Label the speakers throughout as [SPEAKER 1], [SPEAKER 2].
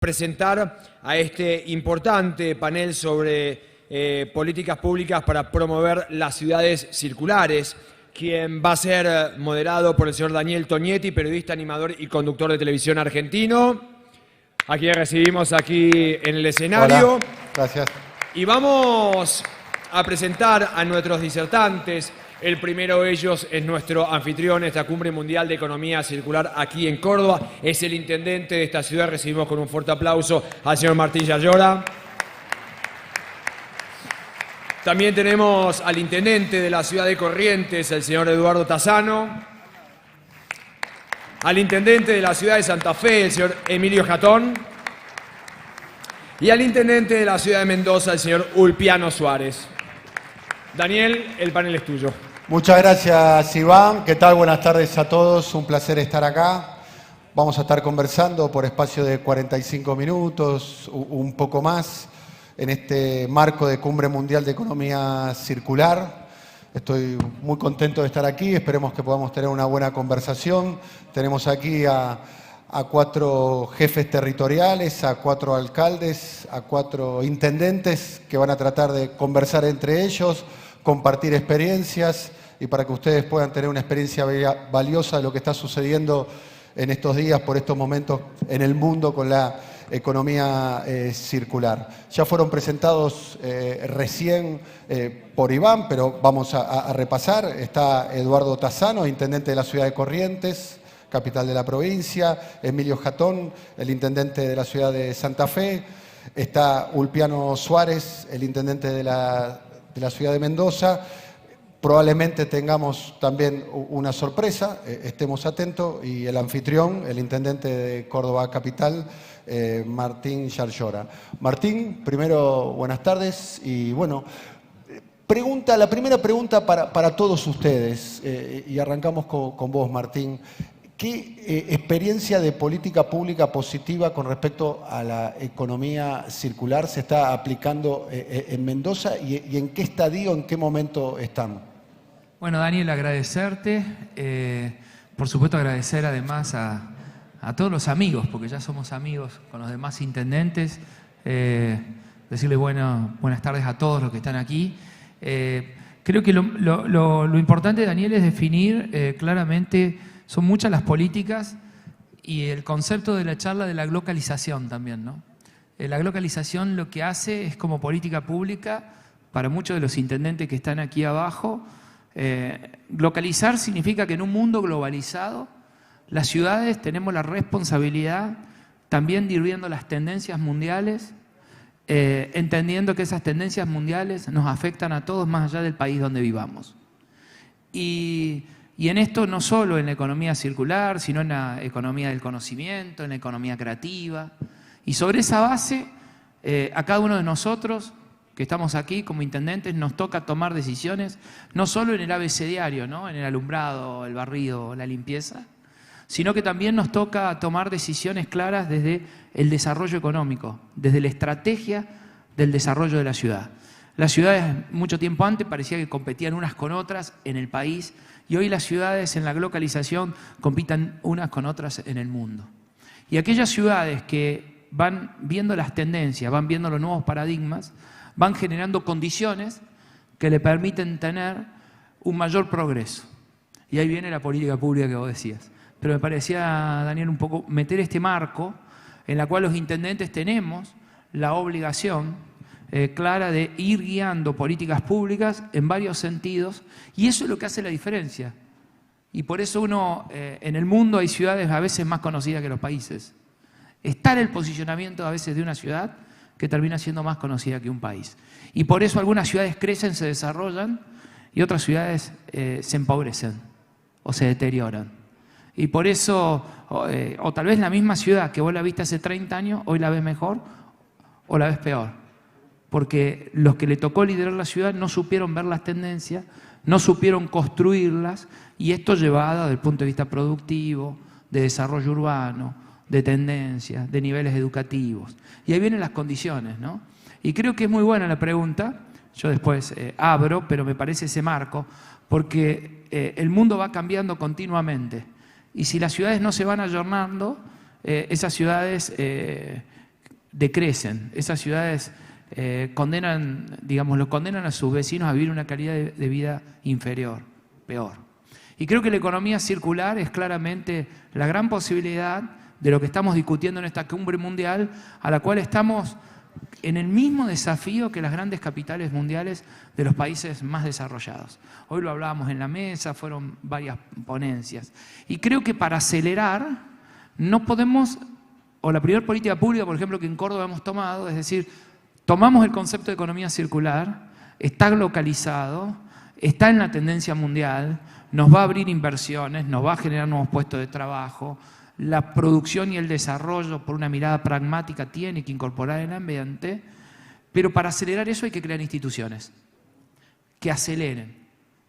[SPEAKER 1] presentar a este importante panel sobre políticas públicas para promover las ciudades circulares, quien va a ser moderado por el señor Daniel Tognetti, periodista, animador y conductor de televisión argentino, a quien recibimos aquí en el escenario.
[SPEAKER 2] Hola, gracias.
[SPEAKER 1] Y vamos a presentar a nuestros disertantes. El primero de ellos es nuestro anfitrión en esta Cumbre Mundial de Economía Circular aquí en Córdoba. Es el intendente de esta ciudad. Recibimos con un fuerte aplauso al señor Martín Yarlora. También tenemos al intendente de la ciudad de Corrientes, el señor Eduardo Tassano. Al intendente de la ciudad de Santa Fe, el señor Emilio Jatón. Y al intendente de la ciudad de Mendoza, el señor Ulpiano Suárez. Daniel, el panel es tuyo.
[SPEAKER 2] Muchas gracias, Iván. ¿Qué tal? Buenas tardes a todos. Un placer estar acá. Vamos a estar conversando por espacio de 45 minutos, un poco más, en este marco de Cumbre Mundial de Economía Circular. Estoy muy contento de estar aquí. Esperemos que podamos tener una buena conversación. Tenemos aquí a 4 jefes territoriales, a 4 alcaldes, a 4 intendentes que van a tratar de conversar entre ellos, compartir experiencias y para que ustedes puedan tener una experiencia valiosa de lo que está sucediendo en estos días, por estos momentos en el mundo con la economía circular. Ya fueron presentados recién por Iván, pero vamos a repasar. Está Eduardo Tassano, intendente de la ciudad de Corrientes, capital de la provincia. Emilio Jatón, el intendente de la ciudad de Santa Fe. Está Ulpiano Suárez, el intendente de la ciudad de Mendoza. Probablemente tengamos también una sorpresa, estemos atentos, y el anfitrión, el intendente de Córdoba Capital, Martín Yarlora. Martín, primero, buenas tardes, y bueno, la primera pregunta para todos ustedes, y arrancamos con vos, Martín. ¿Qué experiencia de política pública positiva con respecto a la economía circular se está aplicando en Mendoza y en qué estadio, en qué momento están?
[SPEAKER 3] Bueno, Daniel, agradecerte. Por supuesto, agradecer además a todos los amigos, porque ya somos amigos con los demás intendentes. Decirle buenas tardes a todos los que están aquí. Creo que lo importante, Daniel, es definir claramente. Son muchas las políticas y el concepto de la charla de la glocalización también, ¿no? La glocalización lo que hace es, como política pública, para muchos de los intendentes que están aquí abajo, glocalizar significa que en un mundo globalizado las ciudades tenemos la responsabilidad también de ir viendo las tendencias mundiales, entendiendo que esas tendencias mundiales nos afectan a todos más allá del país donde vivamos. Y en esto no solo en la economía circular, sino en la economía del conocimiento, en la economía creativa. Y sobre esa base, a cada uno de nosotros que estamos aquí como intendentes nos toca tomar decisiones, no solo en el abecediario, ¿no? En el alumbrado, el barrido, la limpieza, sino que también nos toca tomar decisiones claras desde el desarrollo económico, desde la estrategia del desarrollo de la ciudad. Las ciudades mucho tiempo antes parecía que competían unas con otras en el país, y hoy las ciudades en la globalización compiten unas con otras en el mundo. Y aquellas ciudades que van viendo las tendencias, van viendo los nuevos paradigmas, van generando condiciones que le permiten tener un mayor progreso. Y ahí viene la política pública que vos decías. Pero me parecía, Daniel, un poco meter este marco en la cual los intendentes tenemos la obligación clara de ir guiando políticas públicas en varios sentidos, y eso es lo que hace la diferencia. Y por eso en el mundo hay ciudades a veces más conocidas que los países. Está en el posicionamiento a veces de una ciudad que termina siendo más conocida que un país. Y por eso algunas ciudades crecen, se desarrollan, y otras ciudades se empobrecen o se deterioran. Y por eso, o tal vez la misma ciudad que vos la viste hace 30 años, hoy la ves mejor o la ves peor. Porque los que le tocó liderar la ciudad no supieron ver las tendencias, no supieron construirlas, y esto llevado desde el punto de vista productivo, de desarrollo urbano, de tendencias, de niveles educativos. Y ahí vienen las condiciones, ¿no? Y creo que es muy buena la pregunta, yo después abro, pero me parece ese marco, porque el mundo va cambiando continuamente, y si las ciudades no se van ayornando, esas ciudades decrecen. Esas ciudades condenan a sus vecinos a vivir una calidad de vida inferior, peor. Y creo que la economía circular es claramente la gran posibilidad de lo que estamos discutiendo en esta cumbre mundial, a la cual estamos en el mismo desafío que las grandes capitales mundiales de los países más desarrollados. Hoy lo hablábamos en la mesa, fueron varias ponencias. Y creo que para acelerar no podemos, o la primera política pública, por ejemplo, que en Córdoba hemos tomado, es decir, tomamos el concepto de economía circular, está localizado, está en la tendencia mundial, nos va a abrir inversiones, nos va a generar nuevos puestos de trabajo. La producción y el desarrollo, por una mirada pragmática, tiene que incorporar el ambiente, pero para acelerar eso hay que crear instituciones que aceleren.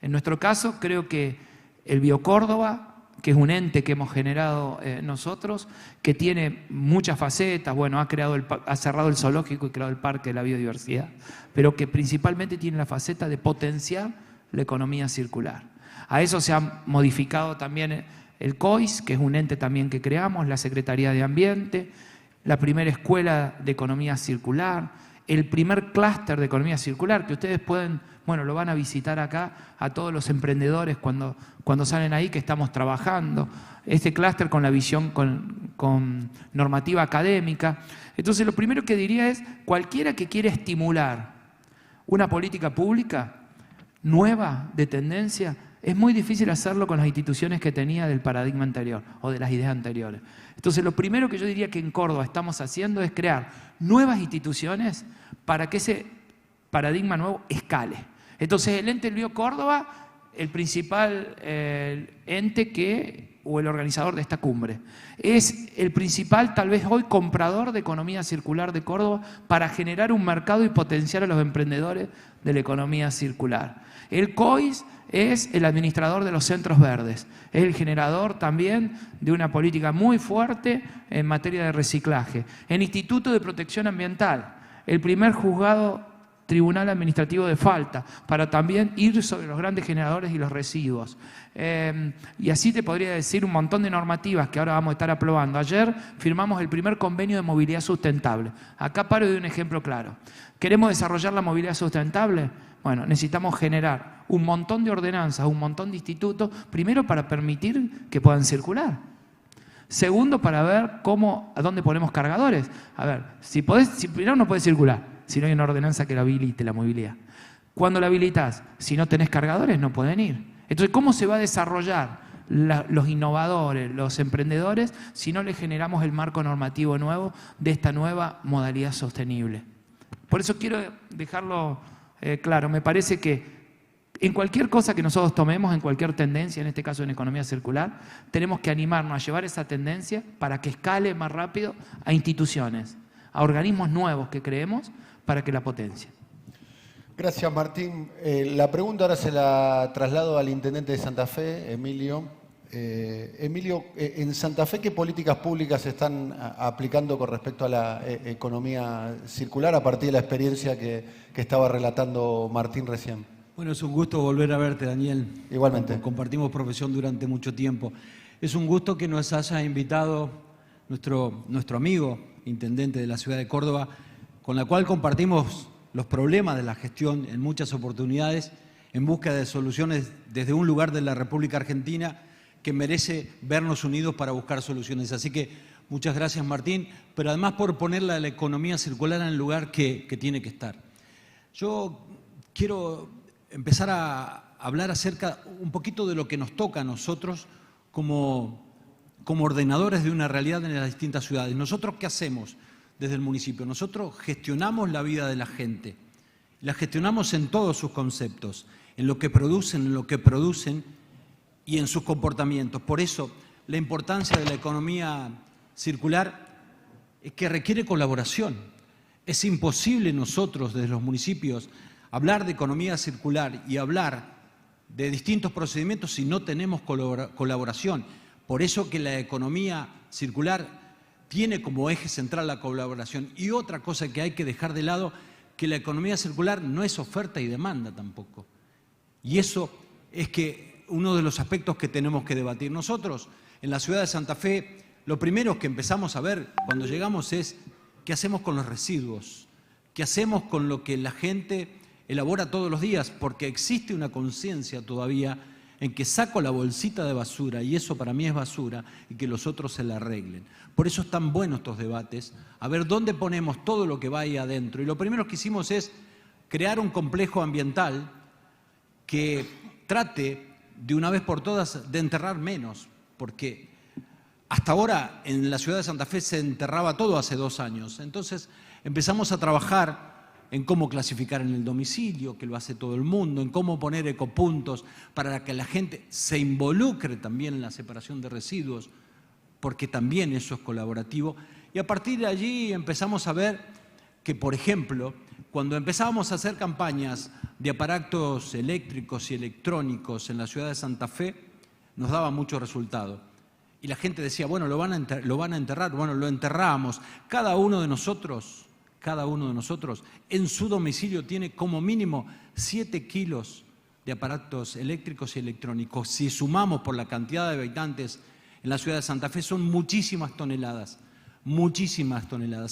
[SPEAKER 3] En nuestro caso, creo que el Biocórdoba, que es un ente que hemos generado nosotros, que tiene muchas facetas, bueno, ha cerrado el zoológico y creado el Parque de la Biodiversidad, pero que principalmente tiene la faceta de potenciar la economía circular. A eso se ha modificado también el COIS, que es un ente también que creamos, la Secretaría de Ambiente, la primera escuela de economía circular, el primer clúster de economía circular, que ustedes pueden, bueno, lo van a visitar acá a todos los emprendedores cuando salen ahí, que estamos trabajando. Este clúster con la visión con normativa académica. Entonces, lo primero que diría es, cualquiera que quiera estimular una política pública nueva, de tendencia, es muy difícil hacerlo con las instituciones que tenía del paradigma anterior o de las ideas anteriores. Entonces, lo primero que yo diría que en Córdoba estamos haciendo es crear nuevas instituciones para que ese paradigma nuevo escale. Entonces, el ente del Biocórdoba, el principal ente o el organizador de esta cumbre, es el principal, tal vez hoy, comprador de economía circular de Córdoba para generar un mercado y potenciar a los emprendedores de la economía circular. El COIS es el administrador de los centros verdes, es el generador también de una política muy fuerte en materia de reciclaje. El Instituto de Protección Ambiental, el primer juzgado tribunal administrativo de falta, para también ir sobre los grandes generadores y los residuos. Y así te podría decir un montón de normativas que ahora vamos a estar aprobando. Ayer firmamos el primer convenio de movilidad sustentable. Acá paro de un ejemplo claro. ¿Queremos desarrollar la movilidad sustentable? Bueno, necesitamos generar un montón de ordenanzas, un montón de institutos, primero para permitir que puedan circular. Segundo, para ver a dónde ponemos cargadores. A ver, si primero no puede circular, si no hay una ordenanza que la habilite la movilidad. Cuando la habilitas, si no tenés cargadores, no pueden ir. Entonces, ¿cómo se va a desarrollar los innovadores, los emprendedores, si no les generamos el marco normativo nuevo de esta nueva modalidad sostenible? Por eso quiero dejarlo claro. Me parece que en cualquier cosa que nosotros tomemos, en cualquier tendencia, en este caso en economía circular, tenemos que animarnos a llevar esa tendencia para que escale más rápido a instituciones, a organismos nuevos que creemos para que la potencien.
[SPEAKER 2] Gracias, Martín. La pregunta ahora se la traslado al intendente de Santa Fe, Emilio. Emilio, en Santa Fe, ¿qué políticas públicas se están aplicando con respecto a la economía circular a partir de la experiencia que estaba relatando Martín recién?
[SPEAKER 4] Bueno, es un gusto volver a verte, Daniel.
[SPEAKER 2] Igualmente.
[SPEAKER 4] Compartimos profesión durante mucho tiempo. Es un gusto que nos haya invitado nuestro amigo, intendente de la ciudad de Córdoba, con la cual compartimos los problemas de la gestión en muchas oportunidades, en busca de soluciones desde un lugar de la República Argentina que merece vernos unidos para buscar soluciones. Así que muchas gracias, Martín, pero además por ponerla la economía circular en el lugar que tiene que estar. Yo quiero empezar a hablar acerca un poquito de lo que nos toca a nosotros como ordenadores de una realidad en las distintas ciudades. ¿Nosotros qué hacemos desde el municipio? Nosotros gestionamos la vida de la gente. La gestionamos en todos sus conceptos, en lo que producen y en sus comportamientos. Por eso, la importancia de la economía circular es que requiere colaboración. Es imposible nosotros, desde los municipios, hablar de economía circular y hablar de distintos procedimientos si no tenemos colaboración. Por eso que la economía circular tiene como eje central la colaboración. Y otra cosa que hay que dejar de lado, que la economía circular no es oferta y demanda tampoco. Y eso es que uno de los aspectos que tenemos que debatir. Nosotros, en la ciudad de Santa Fe, lo primero que empezamos a ver cuando llegamos es ¿qué hacemos con los residuos? ¿Qué hacemos con lo que la gente elabora todos los días? Porque existe una conciencia todavía en que saco la bolsita de basura y eso para mí es basura y que los otros se la arreglen. Por eso están buenos estos debates, a ver dónde ponemos todo lo que va ahí adentro. Y lo primero que hicimos es crear un complejo ambiental que trate de una vez por todas de enterrar menos, porque hasta ahora en la ciudad de Santa Fe se enterraba todo hace 2 años. Entonces empezamos a trabajar en cómo clasificar en el domicilio, que lo hace todo el mundo, en cómo poner ecopuntos para que la gente se involucre también en la separación de residuos, porque también eso es colaborativo. Y a partir de allí empezamos a ver que, por ejemplo, cuando empezábamos a hacer campañas de aparatos eléctricos y electrónicos en la ciudad de Santa Fe, nos daba mucho resultado. Y la gente decía, bueno, lo van a enterrar, bueno, lo enterramos. Cada uno de nosotros en su domicilio tiene como mínimo 7 kilos de aparatos eléctricos y electrónicos. Si sumamos por la cantidad de habitantes en la ciudad de Santa Fe, son muchísimas toneladas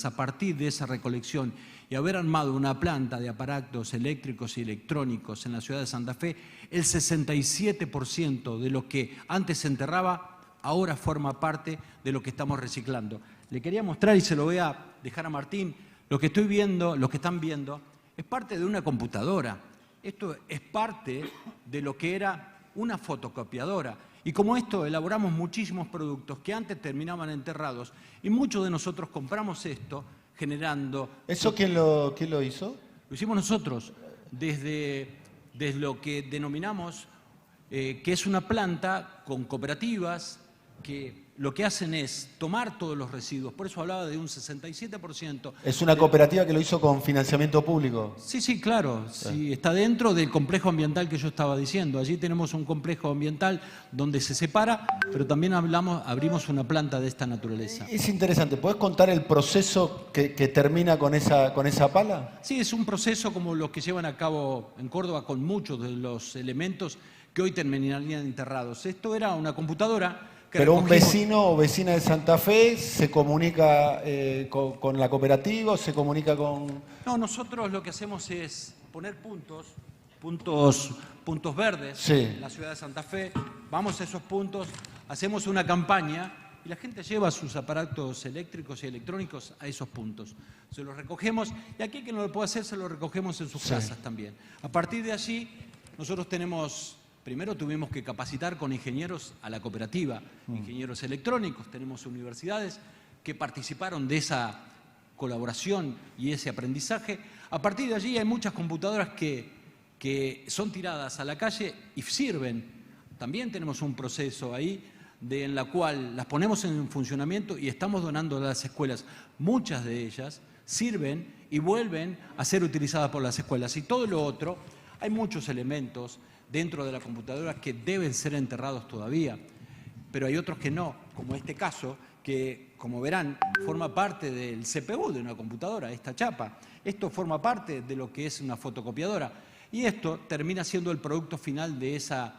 [SPEAKER 4] a partir de esa recolección. Y haber armado una planta de aparatos eléctricos y electrónicos en la ciudad de Santa Fe, el 67% de lo que antes se enterraba ahora forma parte de lo que estamos reciclando. Le quería mostrar, y se lo voy a dejar a Martín, lo que estoy viendo, lo que están viendo, es parte de una computadora. Esto es parte de lo que era una fotocopiadora. Y como esto, elaboramos muchísimos productos que antes terminaban enterrados. Y muchos de nosotros compramos esto generando...
[SPEAKER 2] ¿Eso quién lo hizo?
[SPEAKER 4] Lo hicimos nosotros, desde lo que denominamos, que es una planta con cooperativas que lo que hacen es tomar todos los residuos. Por eso hablaba de un 67%.
[SPEAKER 2] ¿Es una cooperativa que lo hizo con financiamiento público?
[SPEAKER 4] Sí, claro. Sí, está dentro del complejo ambiental que yo estaba diciendo. Allí tenemos un complejo ambiental donde se separa, pero también abrimos una planta de esta naturaleza.
[SPEAKER 2] Es interesante. ¿Podés contar el proceso que termina con esa pala?
[SPEAKER 4] Sí, es un proceso como los que llevan a cabo en Córdoba con muchos de los elementos que hoy terminarían enterrados. Esto era una computadora.
[SPEAKER 2] Pero un vecino o vecina de Santa Fe se comunica con la cooperativa, se comunica con...
[SPEAKER 4] No, nosotros lo que hacemos es poner puntos verdes
[SPEAKER 2] sí.
[SPEAKER 4] En la ciudad de Santa Fe. Vamos a esos puntos, hacemos una campaña y la gente lleva sus aparatos eléctricos y electrónicos a esos puntos. Se los recogemos y aquí que no lo puede hacer se lo recogemos en sus casas también. A partir de allí nosotros primero tuvimos que capacitar con ingenieros a la cooperativa, ingenieros electrónicos, tenemos universidades que participaron de esa colaboración y ese aprendizaje. A partir de allí hay muchas computadoras que son tiradas a la calle y sirven. También tenemos un proceso ahí en la cual las ponemos en funcionamiento y estamos donando a las escuelas. Muchas de ellas sirven y vuelven a ser utilizadas por las escuelas. Y todo lo otro, hay muchos elementos dentro de la computadora que deben ser enterrados todavía, pero hay otros que no, como este caso, que, como verán, forma parte del CPU de una computadora, esta chapa. Esto forma parte de lo que es una fotocopiadora y esto termina siendo el producto final de esa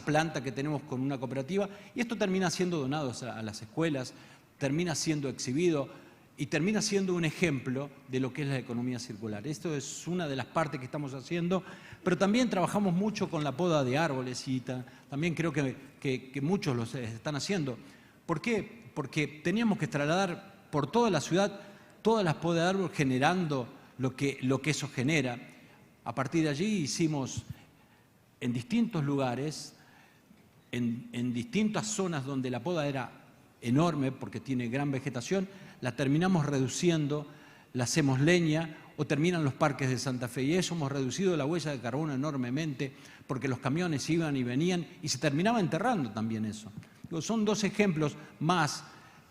[SPEAKER 4] planta que tenemos con una cooperativa y esto termina siendo donado a las escuelas, termina siendo exhibido y termina siendo un ejemplo de lo que es la economía circular. Esto es una de las partes que estamos haciendo, pero también trabajamos mucho con la poda de árboles y también creo que muchos lo están haciendo. ¿Por qué? Porque teníamos que trasladar por toda la ciudad todas las podas de árboles generando lo que eso genera. A partir de allí hicimos en distintos lugares, en distintas zonas donde la poda era enorme porque tiene gran vegetación, la terminamos reduciendo, la hacemos leña o terminan los parques de Santa Fe. Y eso hemos reducido la huella de carbono enormemente porque los camiones iban y venían y se terminaba enterrando también eso. Son 2 ejemplos más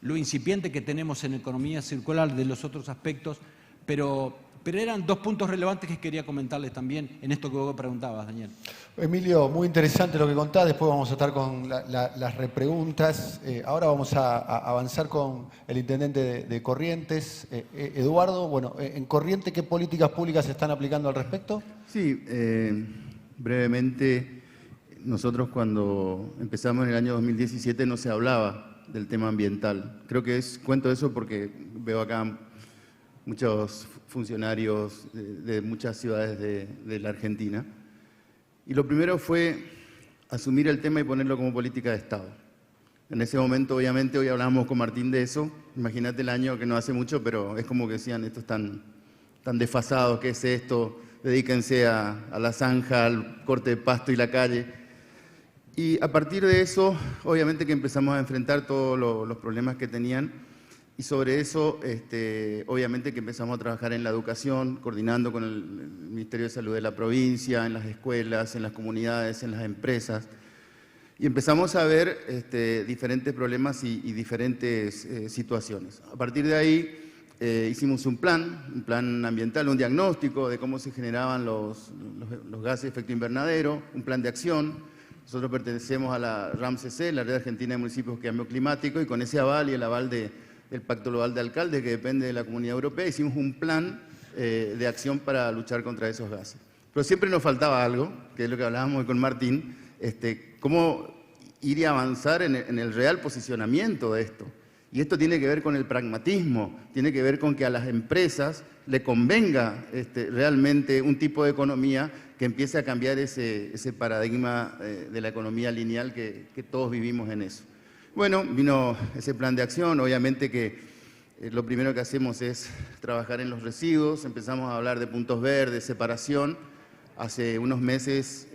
[SPEAKER 4] lo incipiente que tenemos en economía circular de los otros aspectos, pero eran 2 puntos relevantes que quería comentarles también en esto que vos preguntabas, Daniel.
[SPEAKER 2] Emilio, muy interesante lo que contás, después vamos a estar con las repreguntas. Ahora vamos a avanzar con el intendente de Corrientes, Eduardo. Bueno, en Corrientes, ¿qué políticas públicas se están aplicando al respecto?
[SPEAKER 5] Sí, brevemente, nosotros cuando empezamos en el año 2017 no se hablaba del tema ambiental. Creo que cuento eso porque veo acá muchos funcionarios de muchas ciudades de la Argentina. Y lo primero fue asumir el tema y ponerlo como política de Estado. En ese momento, obviamente, hoy hablábamos con Martín de eso. Imagínate el año, que no hace mucho, pero es como que decían, estos están desfasados, ¿qué es esto? Dedíquense a la zanja, al corte de pasto y la calle. Y a partir de eso, obviamente que empezamos a enfrentar todos los problemas que tenían. Y sobre eso, obviamente que empezamos a trabajar en la educación, coordinando con el Ministerio de Salud de la provincia, en las escuelas, en las comunidades, en las empresas. Y empezamos a ver diferentes problemas y diferentes situaciones. A partir de ahí hicimos un plan ambiental, un diagnóstico de cómo se generaban los gases de efecto invernadero, un plan de acción. Nosotros pertenecemos a la RAMCC, la Red Argentina de Municipios de Cambio Climático, y con ese aval y el aval del Pacto Global de Alcaldes, que depende de la Comunidad Europea, hicimos un plan de acción para luchar contra esos gases. Pero siempre nos faltaba algo, que es lo que hablábamos hoy con Martín, cómo ir y avanzar en el real posicionamiento de esto. Y esto tiene que ver con el pragmatismo, tiene que ver con que a las empresas le convenga realmente un tipo de economía que empiece a cambiar ese paradigma de la economía lineal que todos vivimos en eso. Bueno, vino ese plan de acción, obviamente que lo primero que hacemos es trabajar en los residuos, empezamos a hablar de puntos verdes, separación. Hace unos meses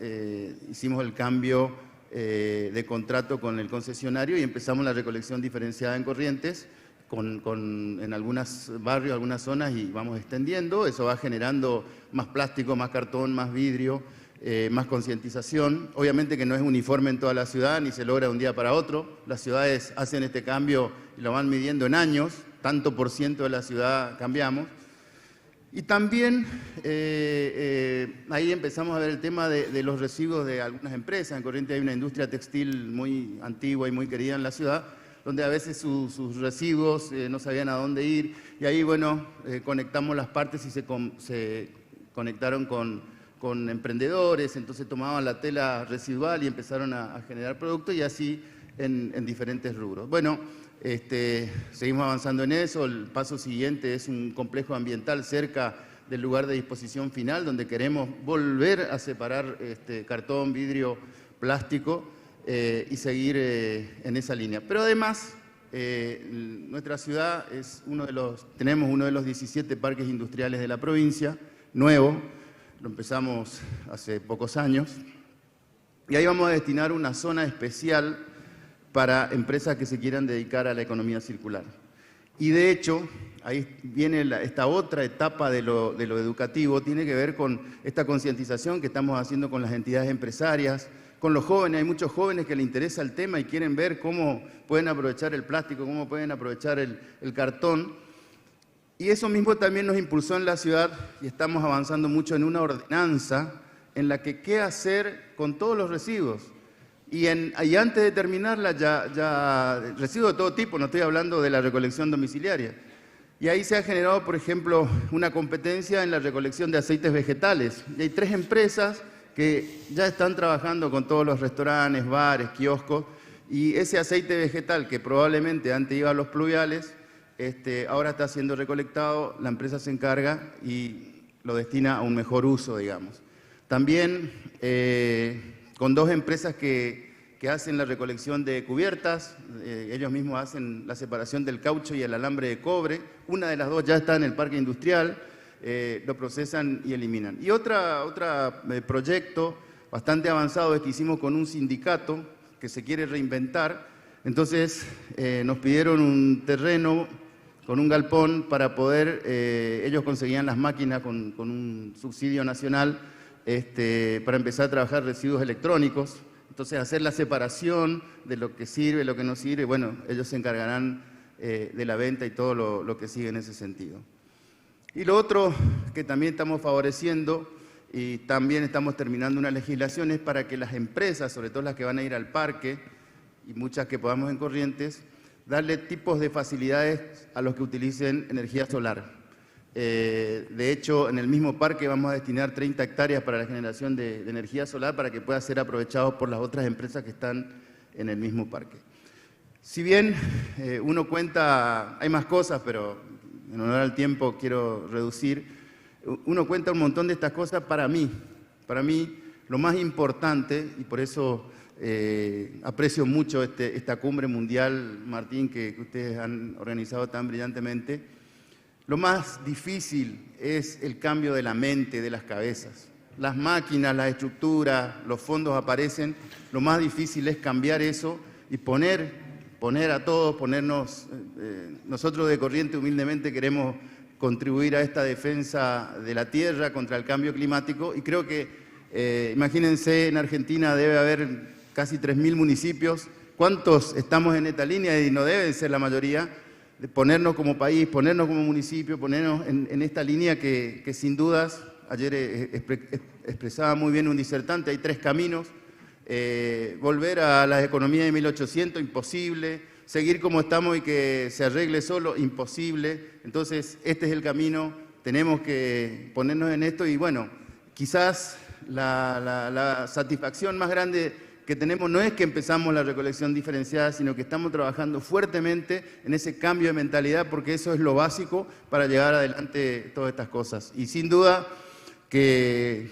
[SPEAKER 5] hicimos el cambio de contrato con el concesionario y empezamos la recolección diferenciada en Corrientes, en algunos barrios, algunas zonas, y vamos extendiendo. Eso va generando más plástico, más cartón, más vidrio, más concientización. Obviamente que no es uniforme en toda la ciudad, ni se logra de un día para otro. Las ciudades hacen este cambio y lo van midiendo en años, tanto por ciento de la ciudad cambiamos. Y también ahí empezamos a ver el tema de los residuos de algunas empresas. En Corrientes hay una industria textil muy antigua y muy querida en la ciudad, donde a veces sus residuos no sabían a dónde ir. Y ahí, bueno, conectamos las partes y se conectaron con emprendedores, entonces tomaban la tela residual y empezaron a generar productos, y así en diferentes rubros. Bueno, seguimos avanzando en eso. El paso siguiente es un complejo ambiental cerca del lugar de disposición final, donde queremos volver a separar cartón, vidrio, plástico y seguir en esa línea. Pero además, nuestra ciudad tenemos uno de los 17 parques industriales de la provincia, nuevo, lo empezamos hace pocos años, y ahí vamos a destinar una zona especial para empresas que se quieran dedicar a la economía circular. Y de hecho, ahí viene esta otra etapa de lo educativo, tiene que ver con esta concientización que estamos haciendo con las entidades empresarias, con los jóvenes. Hay muchos jóvenes que les interesa el tema y quieren ver cómo pueden aprovechar el plástico, cómo pueden aprovechar el cartón. Y eso mismo también nos impulsó en la ciudad, y estamos avanzando mucho en una ordenanza en la que qué hacer con todos los residuos. Y antes de terminarla, ya residuos de todo tipo, no estoy hablando de la recolección domiciliaria. Y ahí se ha generado, por ejemplo, una competencia en la recolección de aceites vegetales. Y hay 3 empresas que ya están trabajando con todos los restaurantes, bares, kioscos, y ese aceite vegetal que probablemente antes iba a los pluviales, ahora está siendo recolectado, la empresa se encarga y lo destina a un mejor uso, digamos. También con 2 empresas que hacen la recolección de cubiertas, ellos mismos hacen la separación del caucho y el alambre de cobre. Una de las 2 ya está en el parque industrial, lo procesan y eliminan. Y otro proyecto bastante avanzado es que hicimos con un sindicato que se quiere reinventar. Entonces nos pidieron un terreno con un galpón para poder, ellos conseguían las máquinas con un subsidio nacional, para empezar a trabajar residuos electrónicos. Entonces, hacer la separación de lo que sirve, lo que no sirve, bueno, ellos se encargarán de la venta y todo lo que sigue en ese sentido. Y lo otro que también estamos favoreciendo, y también estamos terminando una legislación, es para que las empresas, sobre todo las que van a ir al parque, y muchas que podamos en Corrientes, darle tipos de facilidades a los que utilicen energía solar. De hecho, en el mismo parque vamos a destinar 30 hectáreas para la generación de energía solar para que pueda ser aprovechado por las otras empresas que están en el mismo parque. Si bien uno cuenta, hay más cosas, pero en honor al tiempo quiero reducir, uno cuenta un montón de estas cosas para mí. Para mí lo más importante, y por eso aprecio mucho esta cumbre mundial, Martín, que ustedes han organizado tan brillantemente, lo más difícil es el cambio de la mente, de las cabezas. Las máquinas, las estructuras, los fondos aparecen, lo más difícil es cambiar eso y poner a todos, nosotros de Corriente humildemente queremos contribuir a esta defensa de la tierra contra el cambio climático y creo que, imagínense, en Argentina debe haber casi 3.000 municipios, ¿cuántos estamos en esta línea? Y no deben ser la mayoría, de ponernos como país, ponernos como municipio, ponernos en esta línea que sin dudas, ayer expresaba muy bien un disertante, hay 3 caminos, volver a las economías de 1800, imposible, seguir como estamos y que se arregle solo, imposible, entonces este es el camino, tenemos que ponernos en esto y bueno, quizás la satisfacción más grande que tenemos no es que empezamos la recolección diferenciada, sino que estamos trabajando fuertemente en ese cambio de mentalidad porque eso es lo básico para llevar adelante todas estas cosas. Y sin duda que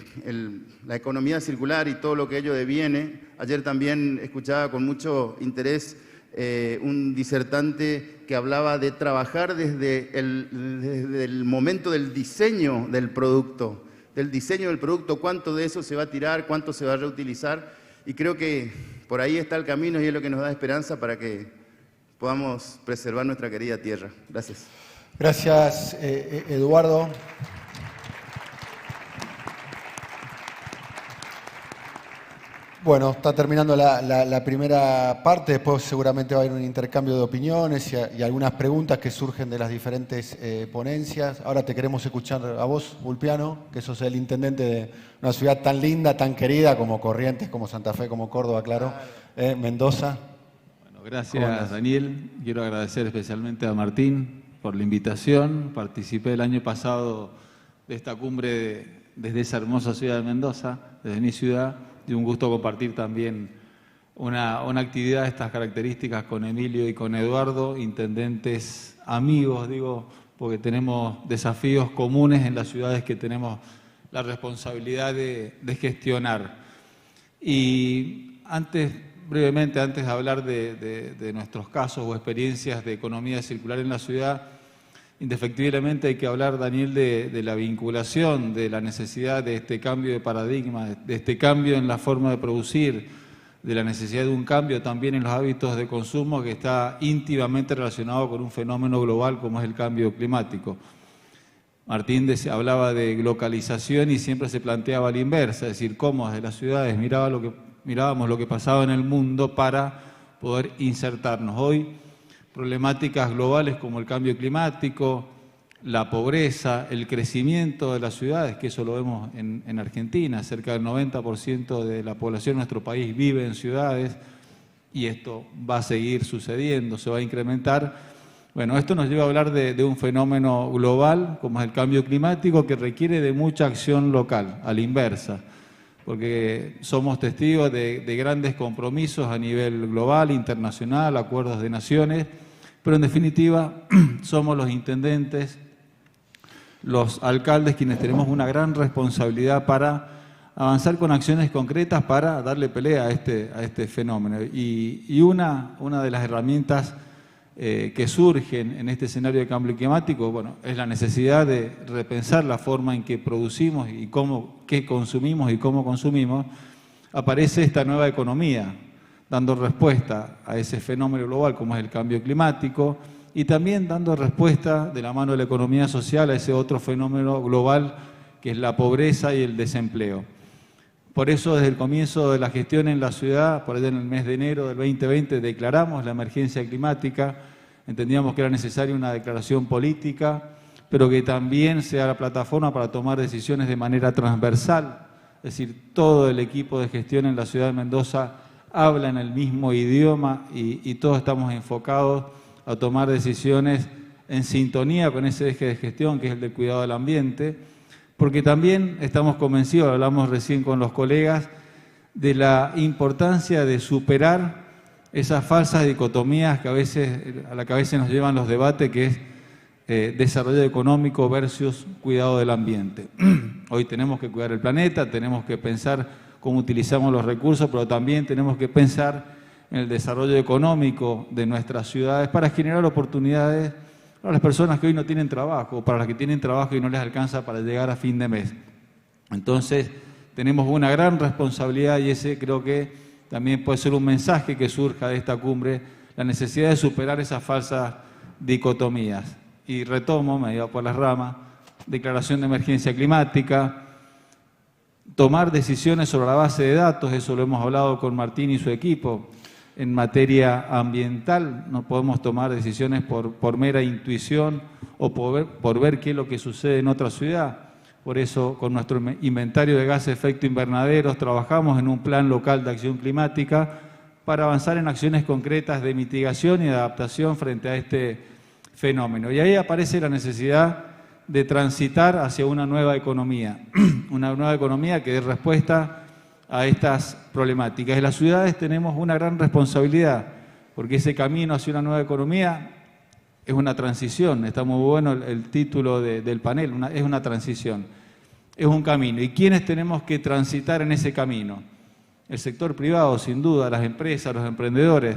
[SPEAKER 5] la economía circular y todo lo que ello deviene, ayer también escuchaba con mucho interés un disertante que hablaba de trabajar desde el momento del diseño del producto, cuánto de eso se va a tirar, cuánto se va a reutilizar. Y creo que por ahí está el camino y es lo que nos da esperanza para que podamos preservar nuestra querida tierra. Gracias.
[SPEAKER 2] Gracias, Eduardo. Bueno, está terminando la primera parte, después seguramente va a haber un intercambio de opiniones y algunas preguntas que surgen de las diferentes ponencias. Ahora te queremos escuchar a vos, Ulpiano, que sos el intendente de una ciudad tan linda, tan querida como Corrientes, como Santa Fe, como Córdoba, claro, Mendoza.
[SPEAKER 6] Bueno, gracias, Daniel. Quiero agradecer especialmente a Martín por la invitación. Participé el año pasado de esta cumbre desde esa hermosa ciudad de Mendoza, desde mi ciudad. Y un gusto compartir también una actividad de estas características con Emilio y con Eduardo, intendentes amigos, digo, porque tenemos desafíos comunes en las ciudades que tenemos la responsabilidad de gestionar. Y brevemente, antes de hablar de nuestros casos o experiencias de economía circular en la ciudad, indefectiblemente hay que hablar, Daniel, de la vinculación, de la necesidad de este cambio de paradigma, de este cambio en la forma de producir, de la necesidad de un cambio también en los hábitos de consumo que está íntimamente relacionado con un fenómeno global como es el cambio climático. Martín hablaba de localización y siempre se planteaba la inversa, es decir, cómo desde las ciudades mirábamos lo que pasaba en el mundo para poder insertarnos. Hoy, problemáticas globales como el cambio climático, la pobreza, el crecimiento de las ciudades, que eso lo vemos en Argentina, cerca del 90% de la población de nuestro país vive en ciudades y esto va a seguir sucediendo, se va a incrementar. Bueno, esto nos lleva a hablar de un fenómeno global como es el cambio climático que requiere de mucha acción local, a la inversa, porque somos testigos de grandes compromisos a nivel global, internacional, acuerdos de naciones, pero en definitiva somos los intendentes, los alcaldes quienes tenemos una gran responsabilidad para avanzar con acciones concretas para darle pelea a este fenómeno. Y una de las herramientas que surgen en este escenario de cambio climático, bueno, es la necesidad de repensar la forma en que producimos y qué consumimos y cómo consumimos. Aparece esta nueva economía, dando respuesta a ese fenómeno global como es el cambio climático y también dando respuesta de la mano de la economía social a ese otro fenómeno global que es la pobreza y el desempleo. Por eso desde el comienzo de la gestión en la ciudad, por allá en el mes de enero del 2020, declaramos la emergencia climática, entendíamos que era necesaria una declaración política, pero que también sea la plataforma para tomar decisiones de manera transversal, es decir, todo el equipo de gestión en la ciudad de Mendoza habla en el mismo idioma y todos estamos enfocados a tomar decisiones en sintonía con ese eje de gestión que es el del cuidado del ambiente, porque también estamos convencidos, hablamos recién con los colegas, de la importancia de superar esas falsas dicotomías a las que a veces nos llevan los debates, que es desarrollo económico versus cuidado del ambiente. Hoy tenemos que cuidar el planeta, tenemos que pensar cómo utilizamos los recursos, pero también tenemos que pensar en el desarrollo económico de nuestras ciudades para generar oportunidades para las personas que hoy no tienen trabajo, para las que tienen trabajo y no les alcanza para llegar a fin de mes. Entonces, tenemos una gran responsabilidad y ese creo que también puede ser un mensaje que surja de esta cumbre, la necesidad de superar esas falsas dicotomías. Y retomo, me iba por las ramas, declaración de emergencia climática, tomar decisiones sobre la base de datos, eso lo hemos hablado con Martín y su equipo. En materia ambiental no podemos tomar decisiones por mera intuición o por ver qué es lo que sucede en otra ciudad. Por eso, con nuestro inventario de gases de efecto invernadero, trabajamos en un plan local de acción climática para avanzar en acciones concretas de mitigación y de adaptación frente a este fenómeno. Y ahí aparece la necesidad de transitar hacia una nueva economía que dé respuesta a estas problemáticas. En las ciudades tenemos una gran responsabilidad, porque ese camino hacia una nueva economía es una transición. Está muy bueno el título del panel, es una transición, es un camino. ¿Y quiénes tenemos que transitar en ese camino? El sector privado, sin duda, las empresas, los emprendedores,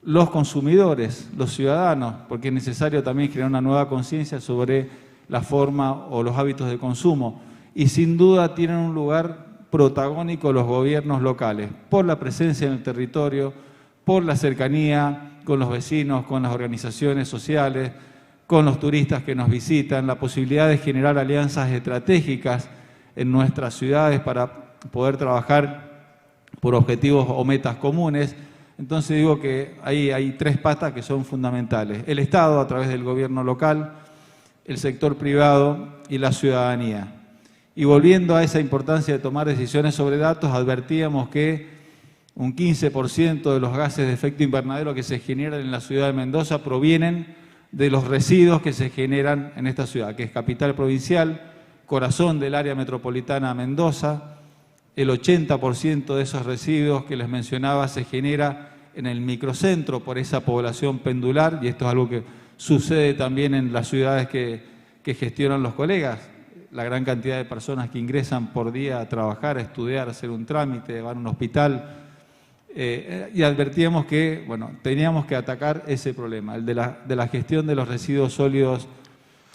[SPEAKER 6] los consumidores, los ciudadanos, porque es necesario también crear una nueva conciencia sobre la forma o los hábitos de consumo. Y sin duda tienen un lugar protagónico los gobiernos locales, por la presencia en el territorio, por la cercanía con los vecinos, con las organizaciones sociales, con los turistas que nos visitan, la posibilidad de generar alianzas estratégicas en nuestras ciudades para poder trabajar por objetivos o metas comunes. Entonces digo que ahí hay tres patas que son fundamentales: el Estado a través del gobierno local, el sector privado y la ciudadanía. Y volviendo a esa importancia de tomar decisiones sobre datos, advertíamos que un 15% de los gases de efecto invernadero que se generan en la ciudad de Mendoza provienen de los residuos que se generan en esta ciudad, que es capital provincial, corazón del área metropolitana de Mendoza. El 80% de esos residuos que les mencionaba se genera en el microcentro por esa población pendular, y esto es algo que sucede también en las ciudades que gestionan los colegas. La gran cantidad de personas que ingresan por día a trabajar, a estudiar, a hacer un trámite, van a un hospital. Y advertíamos que, bueno, teníamos que atacar ese problema, el de la gestión de los residuos sólidos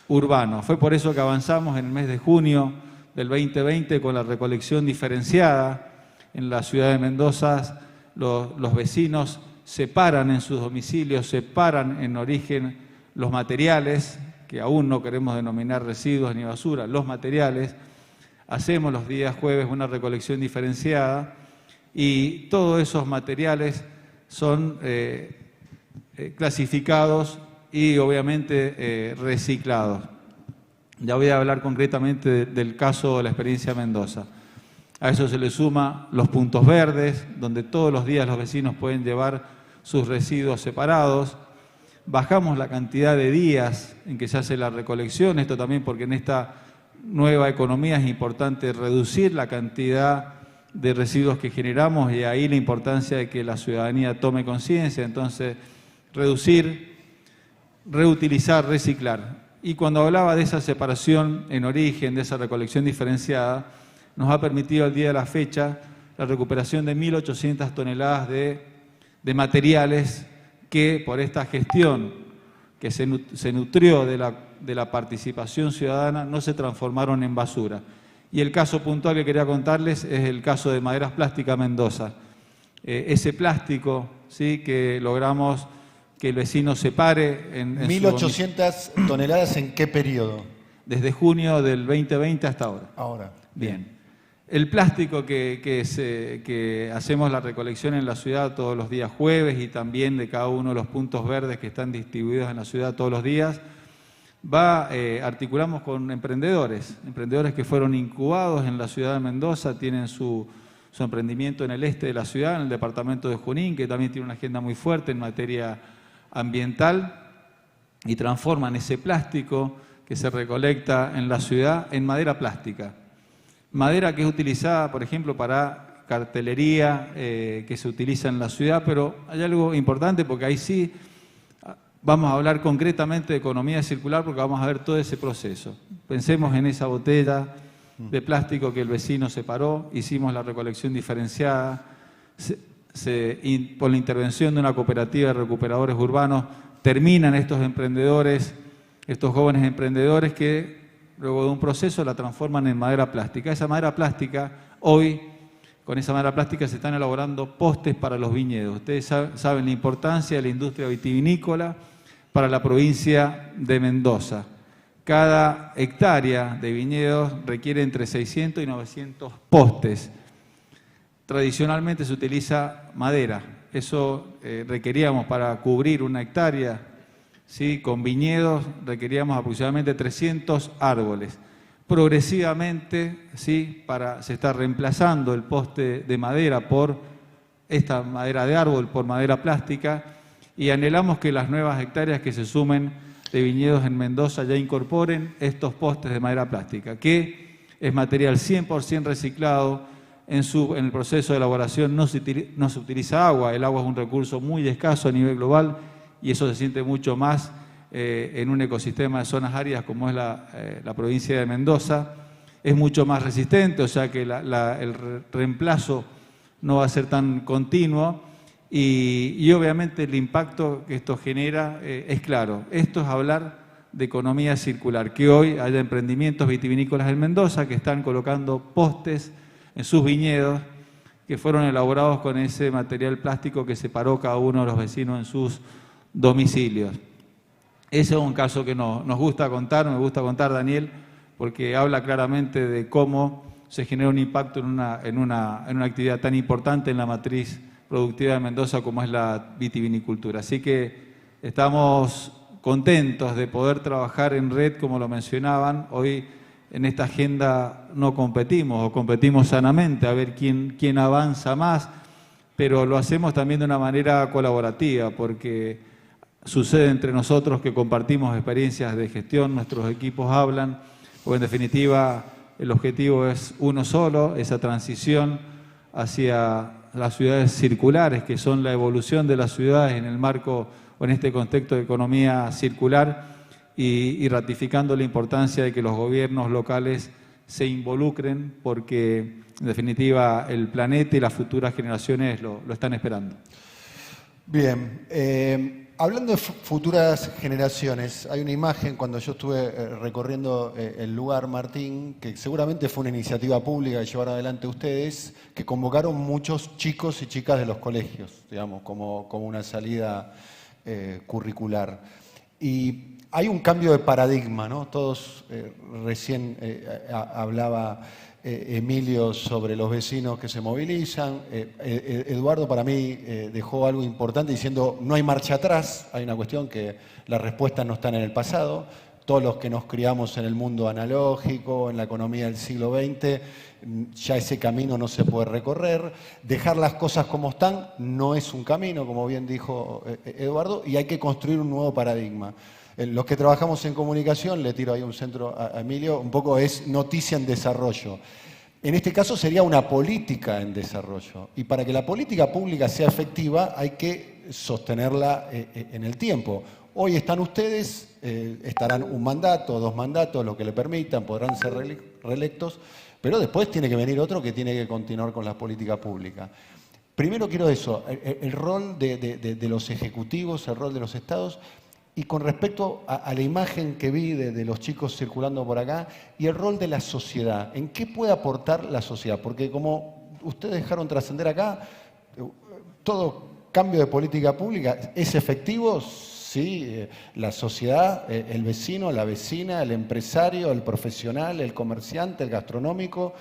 [SPEAKER 6] urbanos. Fue por eso que avanzamos en el mes de junio del 2020 con la recolección diferenciada. En la ciudad de Mendoza los vecinos separan en sus domicilios, separan en origen los materiales, que aún no queremos denominar residuos ni basura, los materiales. Hacemos los días jueves una recolección diferenciada y todos esos materiales son clasificados y obviamente reciclados. Ya voy a hablar concretamente del caso de la experiencia Mendoza. A eso se le suma los puntos verdes, donde todos los días los vecinos pueden llevar sus residuos separados. Bajamos la cantidad de días en que se hace la recolección, esto también porque en esta nueva economía es importante reducir la cantidad de residuos que generamos y ahí la importancia de que la ciudadanía tome conciencia. Entonces, reducir, reutilizar, reciclar. Y cuando hablaba de esa separación en origen, de esa recolección diferenciada, nos ha permitido al día de la fecha la recuperación de 1.800 toneladas de materiales que por esta gestión que se nutrió de la participación ciudadana no se transformaron en basura. Y el caso puntual que quería contarles es el caso de Maderas Plásticas Mendoza. Ese plástico, ¿sí?, que logramos que el vecino separe en
[SPEAKER 2] 1.800 toneladas, ¿en qué periodo?
[SPEAKER 6] Desde junio del 2020 hasta ahora.
[SPEAKER 2] Ahora.
[SPEAKER 6] Bien. El plástico que hacemos la recolección en la ciudad todos los días jueves y también de cada uno de los puntos verdes que están distribuidos en la ciudad todos los días, articulamos con emprendedores que fueron incubados en la ciudad de Mendoza, tienen su emprendimiento en el este de la ciudad, en el departamento de Junín, que también tiene una agenda muy fuerte en materia ambiental, y transforman ese plástico que se recolecta en la ciudad en madera plástica. Madera que es utilizada, por ejemplo, para cartelería, que se utiliza en la ciudad, pero hay algo importante porque ahí sí vamos a hablar concretamente de economía circular porque vamos a ver todo ese proceso. Pensemos en esa botella de plástico que el vecino separó, hicimos la recolección diferenciada, por la intervención de una cooperativa de recuperadores urbanos, terminan estos emprendedores, estos jóvenes emprendedores que luego de un proceso la transforman en madera plástica. Esa madera plástica, hoy, con esa madera plástica se están elaborando postes para los viñedos. Ustedes saben la importancia de la industria vitivinícola para la provincia de Mendoza. Cada hectárea de viñedos requiere entre 600 y 900 postes. Tradicionalmente se utiliza madera. Eso requeríamos para cubrir una hectárea, ¿sí? Con viñedos requeríamos aproximadamente 300 árboles. Progresivamente, ¿sí? Se está reemplazando el poste de madera por esta madera de árbol, por madera plástica, y anhelamos que las nuevas hectáreas que se sumen de viñedos en Mendoza ya incorporen estos postes de madera plástica, que es material 100% reciclado. En el proceso de elaboración no se utiliza agua. El agua es un recurso muy escaso a nivel global y eso se siente mucho más en un ecosistema de zonas áridas como es la provincia de Mendoza. Es mucho más resistente, o sea que el reemplazo no va a ser tan continuo y obviamente el impacto que esto genera es claro. Esto es hablar de economía circular, que hoy haya emprendimientos vitivinícolas en Mendoza que están colocando postes en sus viñedos que fueron elaborados con ese material plástico que separó cada uno de los vecinos en sus domicilios. Ese es un caso que nos gusta contar, me gusta contar, Daniel, porque habla claramente de cómo se genera un impacto en una actividad tan importante en la matriz productiva de Mendoza como es la vitivinicultura. Así que estamos contentos de poder trabajar en red, como lo mencionaban. Hoy en esta agenda no competimos o competimos sanamente a ver quién avanza más, pero lo hacemos también de una manera colaborativa porque sucede entre nosotros que compartimos experiencias de gestión, nuestros equipos hablan, porque en definitiva el objetivo es uno solo, esa transición hacia las ciudades circulares, que son la evolución de las ciudades en el marco o en este contexto de economía circular y ratificando la importancia de que los gobiernos locales se involucren porque en definitiva el planeta y las futuras generaciones lo están esperando.
[SPEAKER 2] Bien, hablando de futuras generaciones, hay una imagen cuando yo estuve recorriendo el lugar, Martín, que seguramente fue una iniciativa pública que llevaron adelante ustedes, que convocaron muchos chicos y chicas de los colegios, digamos, como una salida curricular. Y hay un cambio de paradigma, ¿no? Todos recién hablaba Emilio sobre los vecinos que se movilizan. Eduardo para mí dejó algo importante diciendo no hay marcha atrás, hay una cuestión que las respuestas no están en el pasado. Todos los que nos criamos en el mundo analógico, en la economía del siglo XX, ya ese camino no se puede recorrer. Dejar las cosas como están no es un camino, como bien dijo Eduardo, y hay que construir un nuevo paradigma. Los que trabajamos en comunicación, le tiro ahí un centro a Emilio, un poco es noticia en desarrollo. En este caso sería una política en desarrollo. Y para que la política pública sea efectiva hay que sostenerla en el tiempo. Hoy están ustedes, estarán un mandato, 2 mandatos, lo que le permitan, podrán ser reelectos, pero después tiene que venir otro que tiene que continuar con la política pública. Primero quiero eso, el rol de los ejecutivos, el rol de los estados. Y con respecto a la imagen que vi de los chicos circulando por acá y el rol de la sociedad, ¿en qué puede aportar la sociedad? Porque como ustedes dejaron trascender acá, todo cambio de política pública es efectivo si la sociedad, el vecino, la vecina, el empresario, el profesional, el comerciante, el gastronómico,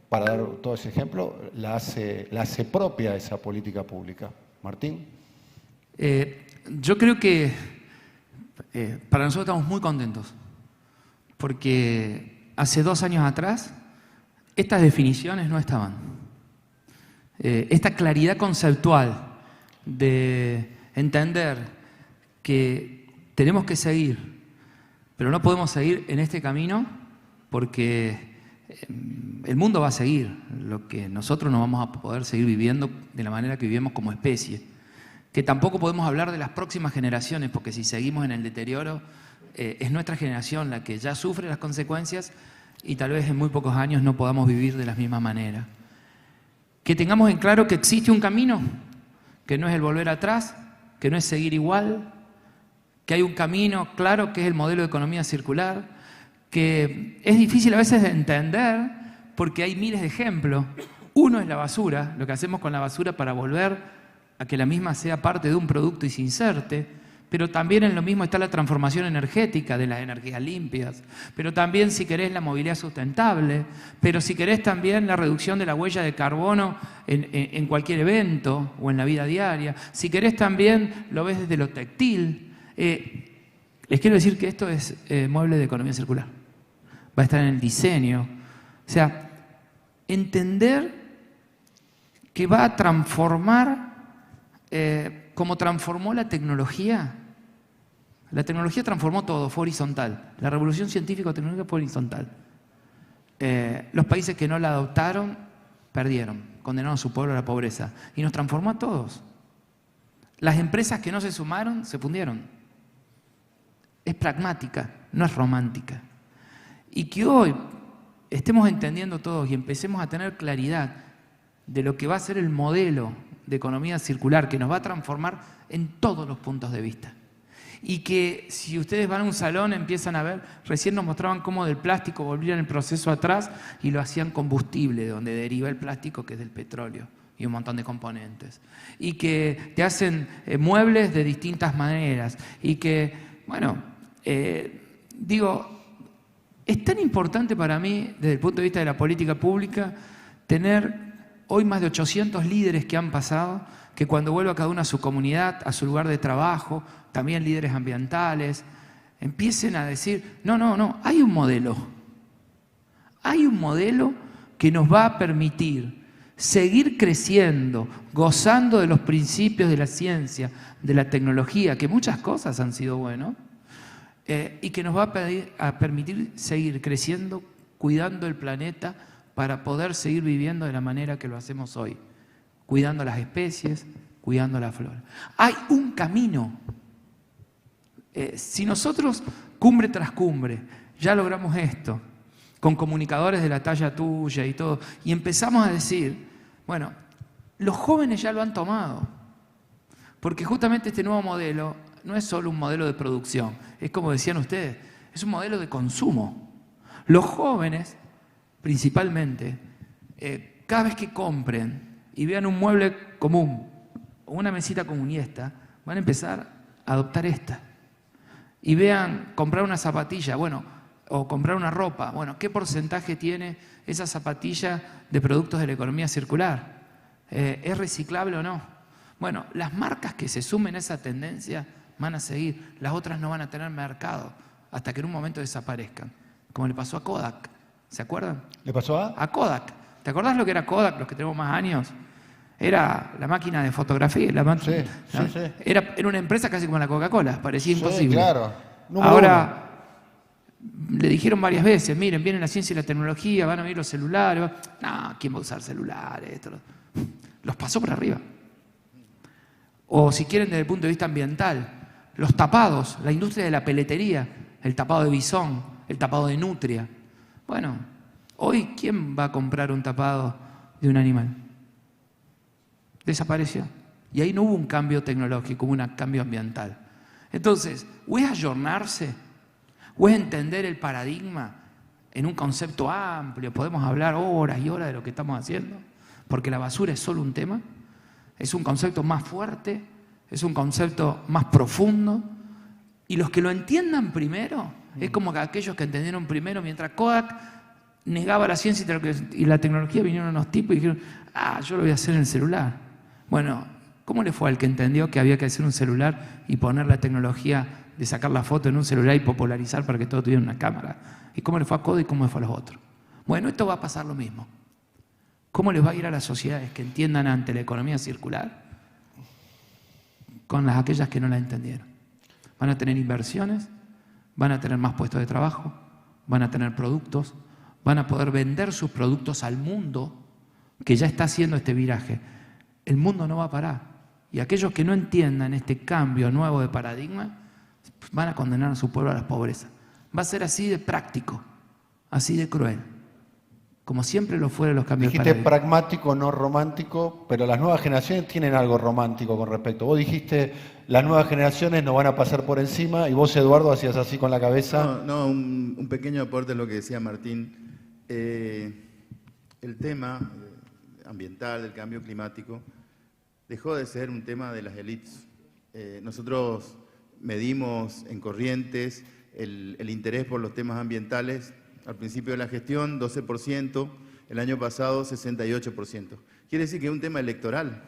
[SPEAKER 2] para dar todo ese ejemplo, la hace propia esa política pública. Martín.
[SPEAKER 3] Yo creo que para nosotros estamos muy contentos, porque hace 2 años atrás estas definiciones no estaban. Esta claridad conceptual de entender que tenemos que seguir, pero no podemos seguir en este camino porque el mundo va a seguir, lo que nosotros no vamos a poder seguir viviendo de la manera que vivimos como especie. que tampoco podemos hablar de las próximas generaciones, porque si seguimos en el deterioro, es nuestra generación la que ya sufre las consecuencias y tal vez en muy pocos años no podamos vivir de la misma manera. Que tengamos en claro que existe un camino, que no es el volver atrás, que no es seguir igual, que hay un camino claro que es el modelo de economía circular, que es difícil a veces de entender porque hay miles de ejemplos. Uno es la basura, lo que hacemos con la basura para volver a que la misma sea parte de un producto y se inserte, pero también en lo mismo está la transformación energética de las energías limpias, pero también, si querés, la movilidad sustentable, pero si querés también la reducción de la huella de carbono en cualquier evento o en la vida diaria, si querés también lo ves desde lo textil. Les quiero decir que esto es mueble de economía circular, va a estar en el diseño, o sea, entender que va a transformar como transformó la tecnología. La tecnología transformó todo, fue horizontal. La revolución científico-tecnológica fue horizontal. Los países que no la adoptaron perdieron, condenaron a su pueblo a la pobreza. Y nos transformó a todos. Las empresas que no se sumaron se fundieron. Es pragmática, no es romántica. Y que hoy estemos entendiendo todos y empecemos a tener claridad de lo que va a ser el modelo de economía circular, que nos va a transformar en todos los puntos de vista. Y que si ustedes van a un salón empiezan a ver, recién nos mostraban cómo del plástico volvían el proceso atrás y lo hacían combustible, de donde deriva el plástico, que es del petróleo y un montón de componentes. Y que te hacen muebles de distintas maneras. Y que, bueno, digo, es tan importante para mí, desde el punto de vista de la política pública, tener hoy más de 800 líderes que han pasado, que cuando vuelva cada uno a su comunidad, a su lugar de trabajo, también líderes ambientales, empiecen a decir, no, hay un modelo. Hay un modelo que nos va a permitir seguir creciendo, gozando de los principios de la ciencia, de la tecnología, que muchas cosas han sido buenas, y que nos va a permitir seguir creciendo, cuidando el planeta, para poder seguir viviendo de la manera que lo hacemos hoy, cuidando las especies, cuidando la flora. Hay un camino. Si nosotros, cumbre tras cumbre, ya logramos esto, con comunicadores de la talla tuya y todo, y empezamos a decir, bueno, los jóvenes ya lo han tomado, porque justamente este nuevo modelo no es solo un modelo de producción, es como decían ustedes, es un modelo de consumo. Los jóvenes, principalmente, cada vez que compren y vean un mueble común o una mesita común y esta, van a empezar a adoptar esta. Y vean comprar una zapatilla, bueno, o comprar una ropa, bueno, ¿qué porcentaje tiene esa zapatilla de productos de la economía circular? ¿Es reciclable o no? Bueno, las marcas que se sumen a esa tendencia van a seguir, las otras no van a tener mercado hasta que en un momento desaparezcan, como le pasó a Kodak. ¿Se acuerdan?
[SPEAKER 2] ¿Le pasó a?
[SPEAKER 3] A Kodak. ¿Te acordás lo que era Kodak, los que tenemos más años? Era la máquina de fotografía. Sí. Era una empresa casi como la Coca-Cola, parecía imposible.
[SPEAKER 2] Claro.
[SPEAKER 3] Ahora, le dijeron varias veces, miren, viene la ciencia y la tecnología, van a venir los celulares. No, ¿quién va a usar celulares? Los pasó por arriba. O si quieren desde el punto de vista ambiental, los tapados, la industria de la peletería, el tapado de bisón, el tapado de nutria. Bueno, hoy, ¿quién va a comprar un tapado de un animal? Desapareció. Y ahí no hubo un cambio tecnológico, hubo un cambio ambiental. Entonces, o es ayornarse, o es entender el paradigma en un concepto amplio. Podemos hablar horas y horas de lo que estamos haciendo, porque la basura es solo un tema. Es un concepto más fuerte, es un concepto más profundo. Y los que lo entiendan primero, es como que aquellos que entendieron primero, mientras Kodak negaba la ciencia y la tecnología, vinieron unos tipos y dijeron, yo lo voy a hacer en el celular. Bueno, ¿cómo le fue al que entendió que había que hacer un celular y poner la tecnología de sacar la foto en un celular y popularizar para que todo tuviera una cámara? ¿Y cómo le fue a Kodak y cómo le fue a los otros? Bueno, esto va a pasar lo mismo. ¿Cómo les va a ir a las sociedades que entiendan ante la economía circular con aquellas que no la entendieron? Van a tener inversiones, van a tener más puestos de trabajo, van a tener productos, van a poder vender sus productos al mundo que ya está haciendo este viraje. El mundo no va a parar. Y aquellos que no entiendan este cambio nuevo de paradigma van a condenar a su pueblo a la pobreza. Va a ser así de práctico, así de cruel, como siempre lo fueron los cambios de
[SPEAKER 2] Dijiste
[SPEAKER 3] paradigma.
[SPEAKER 2] pragmático, no romántico, pero las nuevas generaciones tienen algo romántico con respecto. Vos dijiste, las nuevas generaciones nos van a pasar por encima, y vos, Eduardo, hacías así con la cabeza.
[SPEAKER 5] Un pequeño aporte a lo que decía Martín. El tema ambiental, del cambio climático, dejó de ser un tema de las élites. Nosotros medimos en Corrientes el interés por los temas ambientales. Al principio de la gestión, 12%, el año pasado 68%. Quiere decir que es un tema electoral,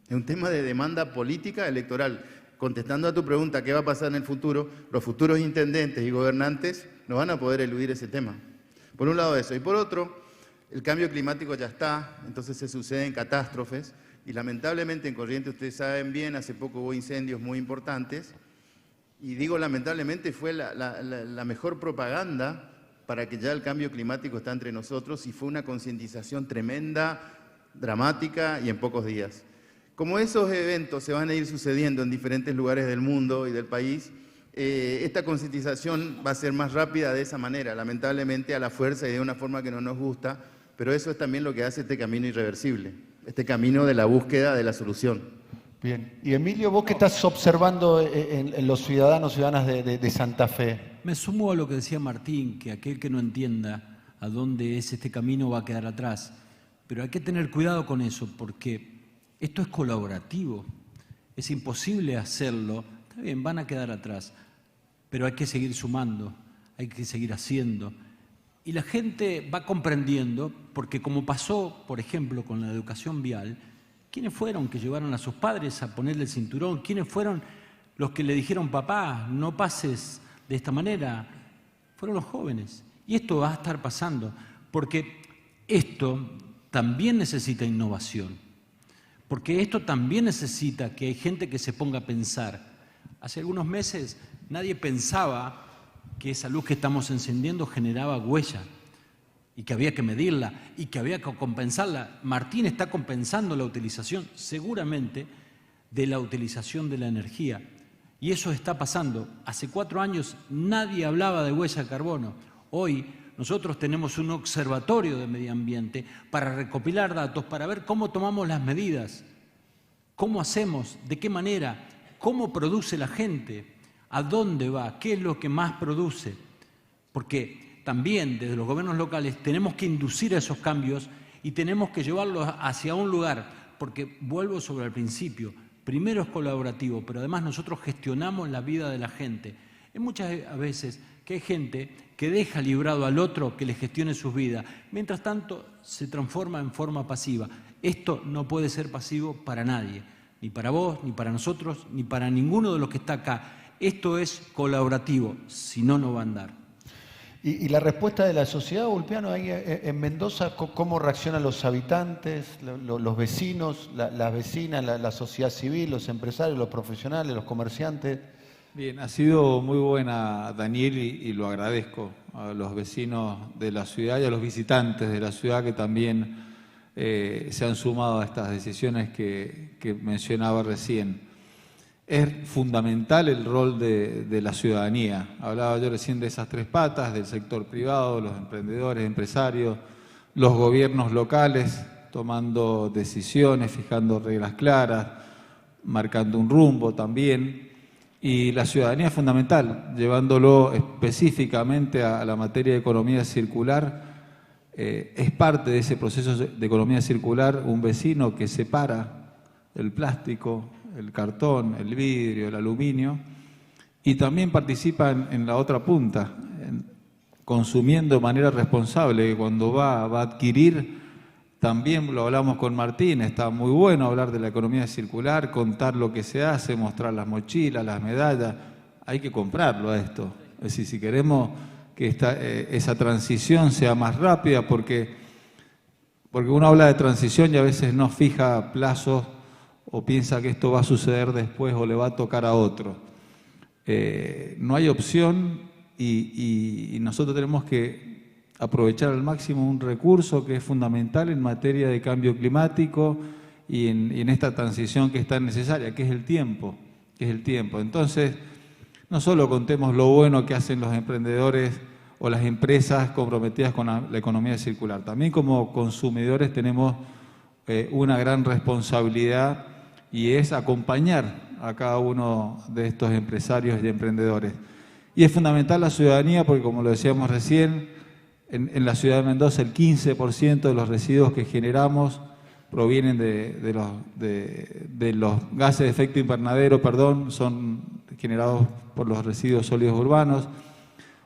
[SPEAKER 5] es un tema de demanda política electoral. Contestando a tu pregunta, ¿qué va a pasar en el futuro? Los futuros intendentes y gobernantes no van a poder eludir ese tema. Por un lado eso, y por otro, el cambio climático ya está, entonces se suceden catástrofes, y lamentablemente en Corrientes, ustedes saben bien, hace poco hubo incendios muy importantes, y digo lamentablemente fue la mejor propaganda para que ya el cambio climático está entre nosotros, y fue una concientización tremenda, dramática y en pocos días. Como esos eventos se van a ir sucediendo en diferentes lugares del mundo y del país, esta concientización va a ser más rápida de esa manera, lamentablemente a la fuerza y de una forma que no nos gusta, pero eso es también lo que hace este camino irreversible, este camino de la búsqueda de la solución.
[SPEAKER 2] Bien. Y Emilio, vos que estás observando en los ciudadanos y ciudadanas de Santa Fe.
[SPEAKER 4] Me sumo a lo que decía Martín, que aquel que no entienda a dónde es este camino va a quedar atrás. Pero hay que tener cuidado con eso, porque esto es colaborativo. Es imposible hacerlo. Está bien, van a quedar atrás, pero hay que seguir sumando, hay que seguir haciendo. Y la gente va comprendiendo, porque como pasó, por ejemplo, con la educación vial, ¿quiénes fueron que llevaron a sus padres a ponerle el cinturón? ¿Quiénes fueron los que le dijeron, papá, no pases de esta manera? Fueron los jóvenes. Y esto va a estar pasando, porque esto también necesita innovación, porque esto también necesita que hay gente que se ponga a pensar. Hace algunos meses nadie pensaba que esa luz que estamos encendiendo generaba huella y que había que medirla y que había que compensarla. Martín está compensando la utilización, seguramente, de la utilización de la energía. Y eso está pasando. Hace 4 años nadie hablaba de huella de carbono. Hoy nosotros tenemos un observatorio de medio ambiente para recopilar datos, para ver cómo tomamos las medidas, cómo hacemos, de qué manera, cómo produce la gente, a dónde va, qué es lo que más produce. Porque también desde los gobiernos locales tenemos que inducir esos cambios y tenemos que llevarlos hacia un lugar, porque vuelvo sobre el principio, primero es colaborativo, pero además nosotros gestionamos la vida de la gente. Hay muchas veces que hay gente que deja librado al otro que le gestione sus vidas, mientras tanto se transforma en forma pasiva. Esto no puede ser pasivo para nadie, ni para vos, ni para nosotros, ni para ninguno de los que está acá. Esto es colaborativo, si no, no va a andar.
[SPEAKER 2] Y la respuesta de la sociedad, Ulpiano, ahí en Mendoza, ¿cómo reaccionan los habitantes, los vecinos, las vecinas, la sociedad civil, los empresarios, los profesionales, los comerciantes?
[SPEAKER 6] Bien, ha sido muy buena, Daniel, y lo agradezco a los vecinos de la ciudad y a los visitantes de la ciudad que también se han sumado a estas decisiones que mencionaba recién. Es fundamental el rol de la ciudadanía. Hablaba yo recién de esas 3 patas, del sector privado, los emprendedores, empresarios, los gobiernos locales, tomando decisiones, fijando reglas claras, marcando un rumbo también. Y la ciudadanía es fundamental, llevándolo específicamente a la materia de economía circular. Es parte de ese proceso de economía circular un vecino que separa el plástico, el cartón, el vidrio, el aluminio, y también participa en la otra punta, consumiendo de manera responsable, que cuando va a adquirir, también lo hablamos con Martín, está muy bueno hablar de la economía circular, contar lo que se hace, mostrar las mochilas, las medallas, hay que comprarlo a esto. Es decir, si queremos que esa transición sea más rápida, porque uno habla de transición y a veces no fija plazos o piensa que esto va a suceder después o le va a tocar a otro. No hay opción y nosotros tenemos que aprovechar al máximo un recurso que es fundamental en materia de cambio climático y en esta transición que es tan necesaria, que es el tiempo. Entonces, no solo contemos lo bueno que hacen los emprendedores o las empresas comprometidas con la economía circular, también como consumidores tenemos una gran responsabilidad, y es acompañar a cada uno de estos empresarios y emprendedores. Y es fundamental la ciudadanía porque, como lo decíamos recién, en la ciudad de Mendoza el 15% de los residuos que generamos provienen de los gases de efecto invernadero, son generados por los residuos sólidos urbanos.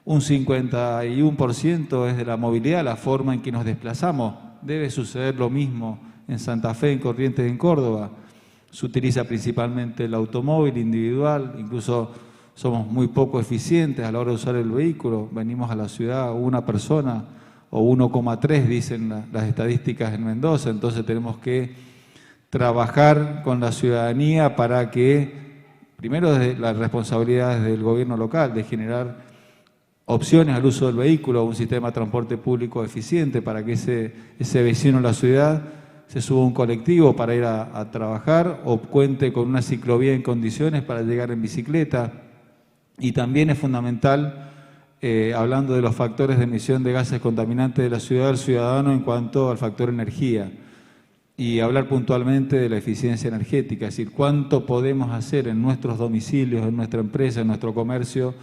[SPEAKER 6] Un 51% es de la movilidad, la forma en que nos desplazamos. Debe suceder lo mismo en Santa Fe, en Corrientes, en Córdoba. Se utiliza principalmente el automóvil individual, incluso somos muy poco eficientes a la hora de usar el vehículo. Venimos a la ciudad una persona, o 1,3 dicen las estadísticas en Mendoza. Entonces tenemos que trabajar con la ciudadanía para que, primero desde las responsabilidades del gobierno local, de generar opciones al uso del vehículo, un sistema de transporte público eficiente para que ese vecino de la ciudad se suba a un colectivo para ir a trabajar o cuente con una ciclovía en condiciones para llegar en bicicleta. Y también es fundamental, hablando de los factores de emisión de gases contaminantes de la ciudad, el ciudadano en cuanto al factor energía, y hablar puntualmente de la eficiencia energética, es decir, cuánto podemos hacer en nuestros domicilios, en nuestra empresa, en nuestro comercio,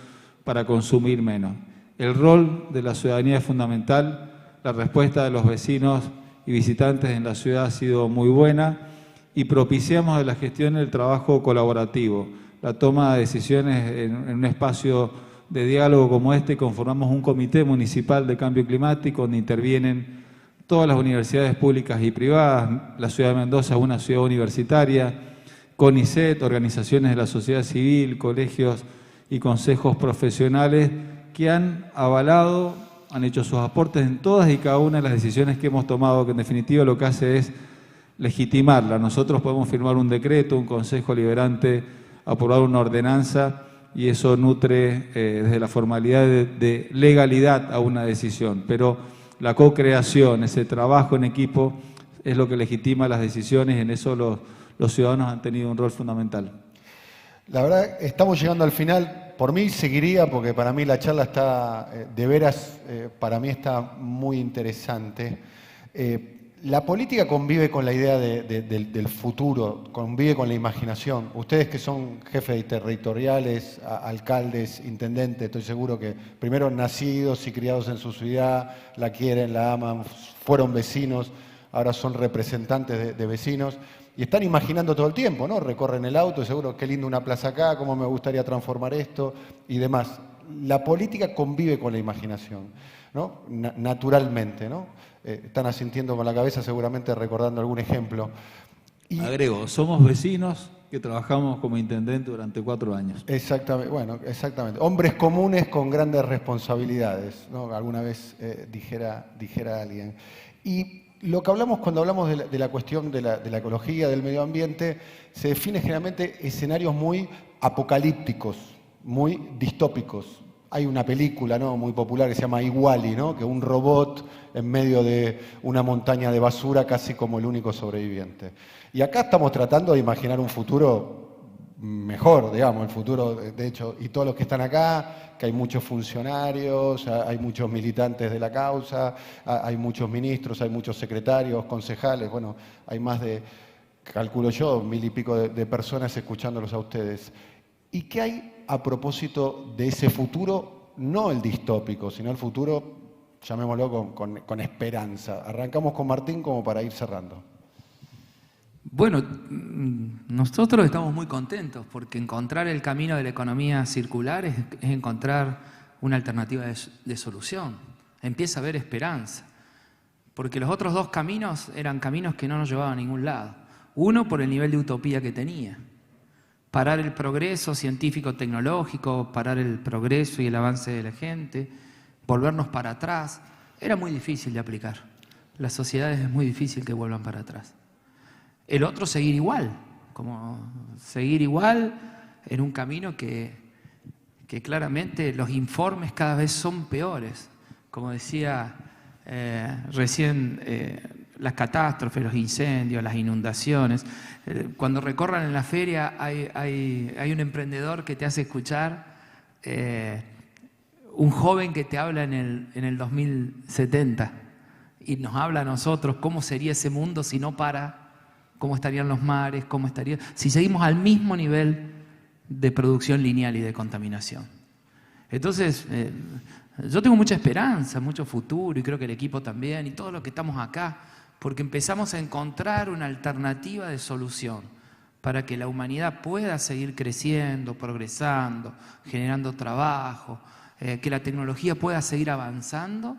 [SPEAKER 6] para consumir menos. El rol de la ciudadanía es fundamental, la respuesta de los vecinos y visitantes en la ciudad ha sido muy buena, y propiciamos de la gestión el trabajo colaborativo, la toma de decisiones en un espacio de diálogo como este. Conformamos un comité municipal de cambio climático donde intervienen todas las universidades públicas y privadas. La ciudad de Mendoza es una ciudad universitaria, CONICET, organizaciones de la sociedad civil, colegios y consejos profesionales que han avalado, han hecho sus aportes en todas y cada una de las decisiones que hemos tomado, que en definitiva lo que hace es legitimarla. Nosotros podemos firmar un decreto, un consejo liberante, aprobar una ordenanza, y eso nutre desde la formalidad de legalidad a una decisión. Pero la co-creación, ese trabajo en equipo, es lo que legitima las decisiones, y en eso los ciudadanos han tenido un rol fundamental.
[SPEAKER 2] La verdad, estamos llegando al final. Por mí seguiría, porque para mí la charla está, de veras, para mí está muy interesante. La política convive con la idea del futuro, convive con la imaginación. Ustedes que son jefes territoriales, alcaldes, intendentes, estoy seguro que primero nacidos y criados en su ciudad, la quieren, la aman, fueron vecinos, ahora son representantes de vecinos. Y están imaginando todo el tiempo, ¿no? Recorren el auto y seguro, qué lindo una plaza acá, cómo me gustaría transformar esto y demás. La política convive con la imaginación, ¿no? Naturalmente, ¿no? Están asintiendo con la cabeza, seguramente recordando algún ejemplo. Y
[SPEAKER 6] agrego, somos vecinos que trabajamos como intendente durante 4 años.
[SPEAKER 2] Exactamente, bueno, exactamente. Hombres comunes con grandes responsabilidades, ¿no? Alguna vez dijera alguien. Y lo que hablamos cuando hablamos de la cuestión de la ecología, del medio ambiente, se define generalmente escenarios muy apocalípticos, muy distópicos. Hay una película, ¿no?, muy popular que se llama Iguali, ¿no?, que un robot en medio de una montaña de basura casi como el único sobreviviente. Y acá estamos tratando de imaginar un futuro mejor, digamos, el futuro, de hecho, y todos los que están acá, que hay muchos funcionarios, hay muchos militantes de la causa, hay muchos ministros, hay muchos secretarios, concejales, bueno, hay más de, calculo yo, 1000 y pico de personas escuchándolos a ustedes. ¿Y qué hay a propósito de ese futuro, no el distópico, sino el futuro, llamémoslo con esperanza? Arrancamos con Martín como para ir cerrando.
[SPEAKER 3] Bueno, nosotros estamos muy contentos porque encontrar el camino de la economía circular es encontrar una alternativa de solución. Empieza a haber esperanza, porque los otros 2 caminos eran caminos que no nos llevaban a ningún lado. Uno, por el nivel de utopía que tenía. Parar el progreso científico-tecnológico, parar el progreso y el avance de la gente, volvernos para atrás, era muy difícil de aplicar. Las sociedades es muy difícil que vuelvan para atrás. El otro, seguir igual, como seguir igual en un camino que claramente los informes cada vez son peores. Como decía recién las catástrofes, los incendios, las inundaciones. Cuando recorran en la feria hay un emprendedor que te hace escuchar, un joven que te habla en el 2070 y nos habla a nosotros cómo sería ese mundo si no para, cómo estarían los mares, cómo estaría, si seguimos al mismo nivel de producción lineal y de contaminación. Entonces, yo tengo mucha esperanza, mucho futuro, y creo que el equipo también, y todos los que estamos acá, porque empezamos a encontrar una alternativa de solución para que la humanidad pueda seguir creciendo, progresando, generando trabajo, que la tecnología pueda seguir avanzando,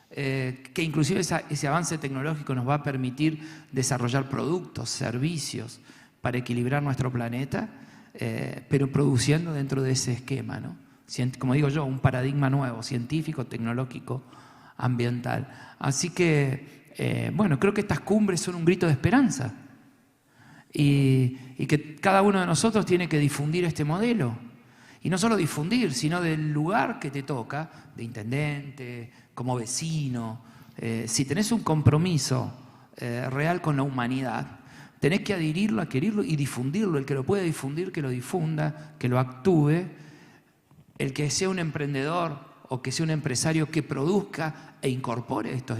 [SPEAKER 3] que inclusive ese avance tecnológico nos va a permitir desarrollar productos, servicios para equilibrar nuestro planeta, pero produciendo dentro de ese esquema, ¿no? Como digo yo, un paradigma nuevo, científico, tecnológico, ambiental. Así que, bueno, creo que estas cumbres son un grito de esperanza y que cada uno de nosotros tiene que difundir este modelo. Y no solo difundir, sino del lugar que te toca, de intendente, como vecino. Si tenés un compromiso real con la humanidad, tenés que adherirlo, adquirirlo y difundirlo. El que lo puede difundir, que lo difunda, que lo actúe. El que sea un emprendedor o que sea un empresario que produzca e incorpore estos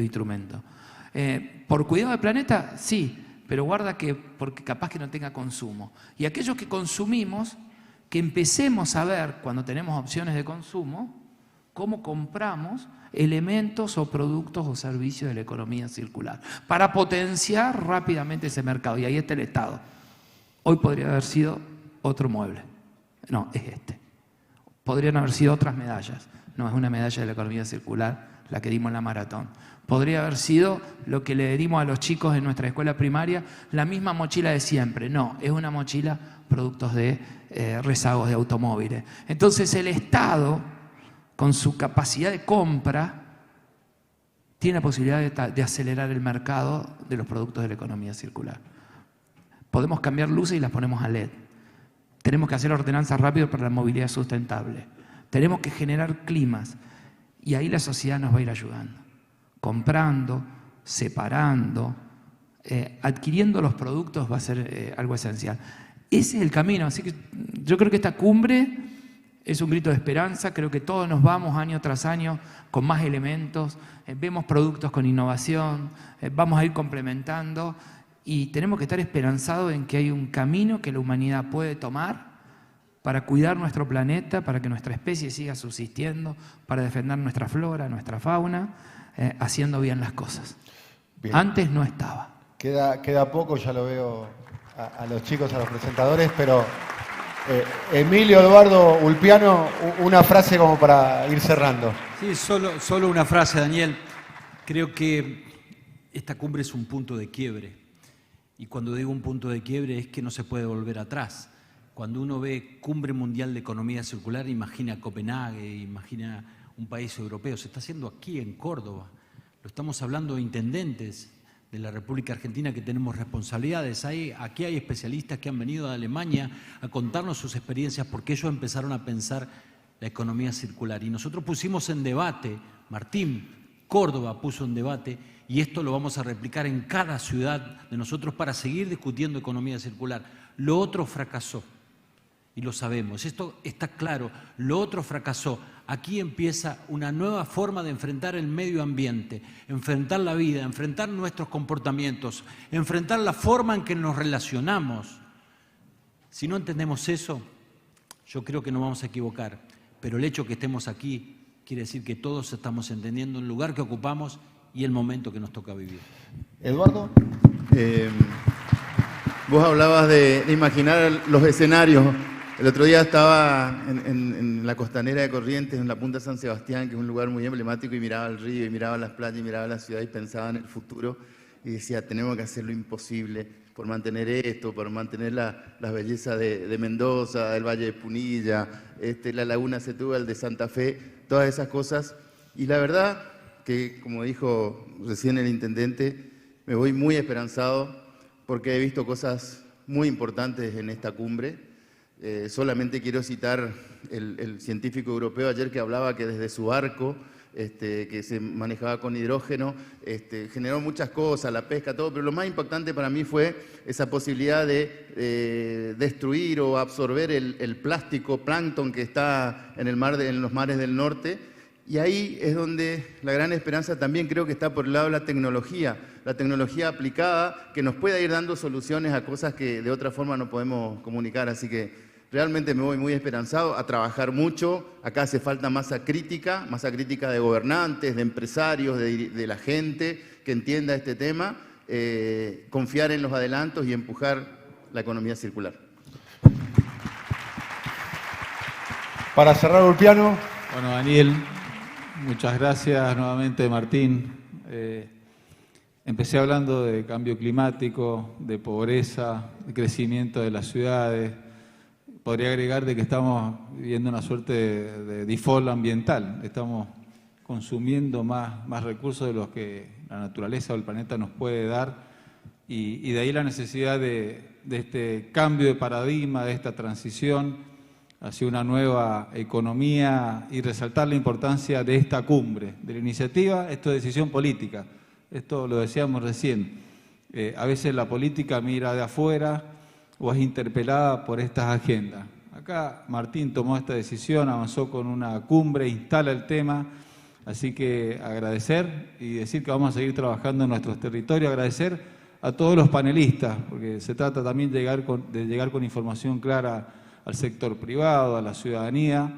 [SPEAKER 3] instrumentos. Por cuidado del planeta, sí, pero guarda que porque capaz que no tenga consumo. Y aquellos que consumimos, que empecemos a ver, cuando tenemos opciones de consumo, cómo compramos elementos o productos o servicios de la economía circular, para potenciar rápidamente ese mercado. Y ahí está el Estado. Hoy podría haber sido otro mueble. No, es este. Podrían haber sido otras medallas. No, es una medalla de la economía circular, la que dimos en la maratón. Podría haber sido lo que le dimos a los chicos en nuestra escuela primaria, la misma mochila de siempre. No, es una mochila productos de rezagos de automóviles. Entonces el Estado, con su capacidad de compra, tiene la posibilidad de acelerar el mercado de los productos de la economía circular. Podemos cambiar luces y las ponemos a LED. Tenemos que hacer ordenanzas rápido para la movilidad sustentable. Tenemos que generar climas. Y ahí la sociedad nos va a ir ayudando. Comprando, separando, adquiriendo los productos va a ser algo esencial. Ese es el camino. Así que yo creo que esta cumbre es un grito de esperanza. Creo que todos nos vamos año tras año con más elementos. Vemos productos con innovación. Vamos a ir complementando. Y tenemos que estar esperanzados en que hay un camino que la humanidad puede tomar para cuidar nuestro planeta, para que nuestra especie siga subsistiendo, para defender nuestra flora, nuestra fauna, haciendo bien las cosas. Bien. Antes no estaba.
[SPEAKER 2] Queda poco, ya lo veo a los chicos, a los presentadores, pero Emilio Eduardo Ulpiano, una frase como para ir cerrando.
[SPEAKER 4] Sí, solo una frase, Daniel. Creo que esta cumbre es un punto de quiebre. Y cuando digo un punto de quiebre es que no se puede volver atrás. Cuando uno ve Cumbre Mundial de Economía Circular, imagina Copenhague, imagina un país europeo. Se está haciendo aquí en Córdoba. Lo estamos hablando de intendentes de la República Argentina que tenemos responsabilidades. Aquí hay especialistas que han venido de Alemania a contarnos sus experiencias porque ellos empezaron a pensar la economía circular. Y nosotros pusimos en debate, Martín, Córdoba puso en debate, y esto lo vamos a replicar en cada ciudad de nosotros para seguir discutiendo economía circular. Lo otro fracasó, y lo sabemos, esto está claro, lo otro fracasó. Aquí empieza una nueva forma de enfrentar el medio ambiente, enfrentar la vida, enfrentar nuestros comportamientos, enfrentar la forma en que nos relacionamos. Si no entendemos eso, yo creo que nos vamos a equivocar, pero el hecho que estemos aquí quiere decir que todos estamos entendiendo el lugar que ocupamos y el momento que nos toca vivir.
[SPEAKER 2] Eduardo.
[SPEAKER 5] Vos hablabas de imaginar los escenarios. El otro día estaba en la costanera de Corrientes, en la punta de San Sebastián, que es un lugar muy emblemático, y miraba el río, y miraba las playas, y miraba la ciudad, y pensaba en el futuro, y decía, tenemos que hacer lo imposible por mantener esto, por mantener la belleza de Mendoza, del Valle de Punilla, la Laguna Setúbal de Santa Fe, todas esas cosas. Y la verdad que, como dijo recién el intendente, me voy muy esperanzado porque he visto cosas muy importantes en esta cumbre. Solamente quiero citar el científico europeo ayer que hablaba que desde su barco que se manejaba con hidrógeno, generó muchas cosas, la pesca, todo, pero lo más importante para mí fue esa posibilidad de destruir o absorber el plástico plancton que está en los mares del norte. Y ahí es donde la gran esperanza también creo que está por el lado de la tecnología aplicada, que nos pueda ir dando soluciones a cosas que de otra forma no podemos comunicar. Así que realmente me voy muy esperanzado a trabajar mucho. Acá hace falta masa crítica de gobernantes, de empresarios, de la gente que entienda este tema, confiar en los adelantos y empujar la economía circular.
[SPEAKER 2] Para cerrar, Ulpiano.
[SPEAKER 6] Bueno, Daniel, muchas gracias nuevamente, Martín. Empecé hablando de cambio climático, de pobreza, de crecimiento de las ciudades. Podría agregar de que estamos viviendo una suerte de default ambiental. Estamos consumiendo más recursos de los que la naturaleza o el planeta nos puede dar. Y de ahí la necesidad de este cambio de paradigma, de esta transición hacia una nueva economía y resaltar la importancia de esta cumbre, de la iniciativa. Esto es decisión política, esto lo decíamos recién. A veces la política mira de afuera o es interpelada por estas agendas. Acá Martín tomó esta decisión, avanzó con una cumbre, instala el tema, así que agradecer y decir que vamos a seguir trabajando en nuestros territorios, agradecer a todos los panelistas, porque se trata también de llegar con información clara al sector privado, a la ciudadanía,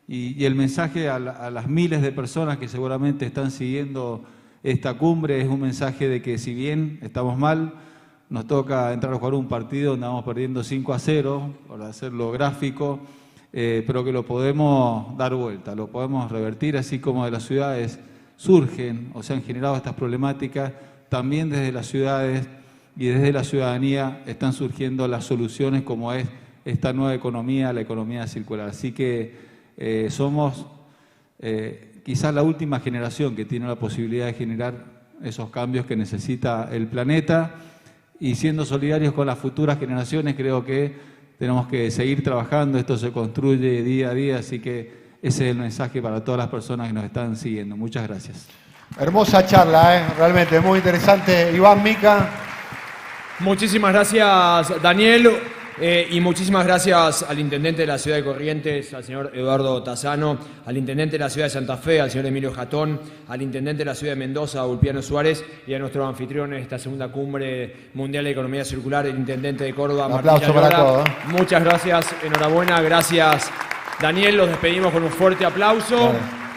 [SPEAKER 6] y el mensaje a las miles de personas que seguramente están siguiendo esta cumbre es un mensaje de que si bien estamos mal, nos toca entrar a jugar un partido donde vamos perdiendo 5-0, por hacerlo gráfico, pero que lo podemos dar vuelta, lo podemos revertir, así como de las ciudades surgen o se han generado estas problemáticas, también desde las ciudades y desde la ciudadanía están surgiendo las soluciones como es esta nueva economía, la economía circular. Así que somos quizás la última generación que tiene la posibilidad de generar esos cambios que necesita el planeta, y siendo solidarios con las futuras generaciones creo que tenemos que seguir trabajando, esto se construye día a día, así que ese es el mensaje para todas las personas que nos están siguiendo. Muchas gracias.
[SPEAKER 2] Hermosa charla, realmente muy interesante. Iván, Mica.
[SPEAKER 1] Muchísimas gracias, Daniel. Y muchísimas gracias al intendente de la ciudad de Corrientes, al señor Eduardo Tassano, al intendente de la ciudad de Santa Fe, al señor Emilio Jatón, al intendente de la ciudad de Mendoza, Ulpiano Suárez, y a nuestro anfitrión en esta segunda cumbre mundial de economía circular, el intendente de Córdoba,
[SPEAKER 2] Un aplauso para todos.
[SPEAKER 1] Muchas gracias, enhorabuena, gracias, Daniel. Los despedimos con un fuerte aplauso.
[SPEAKER 2] Claro.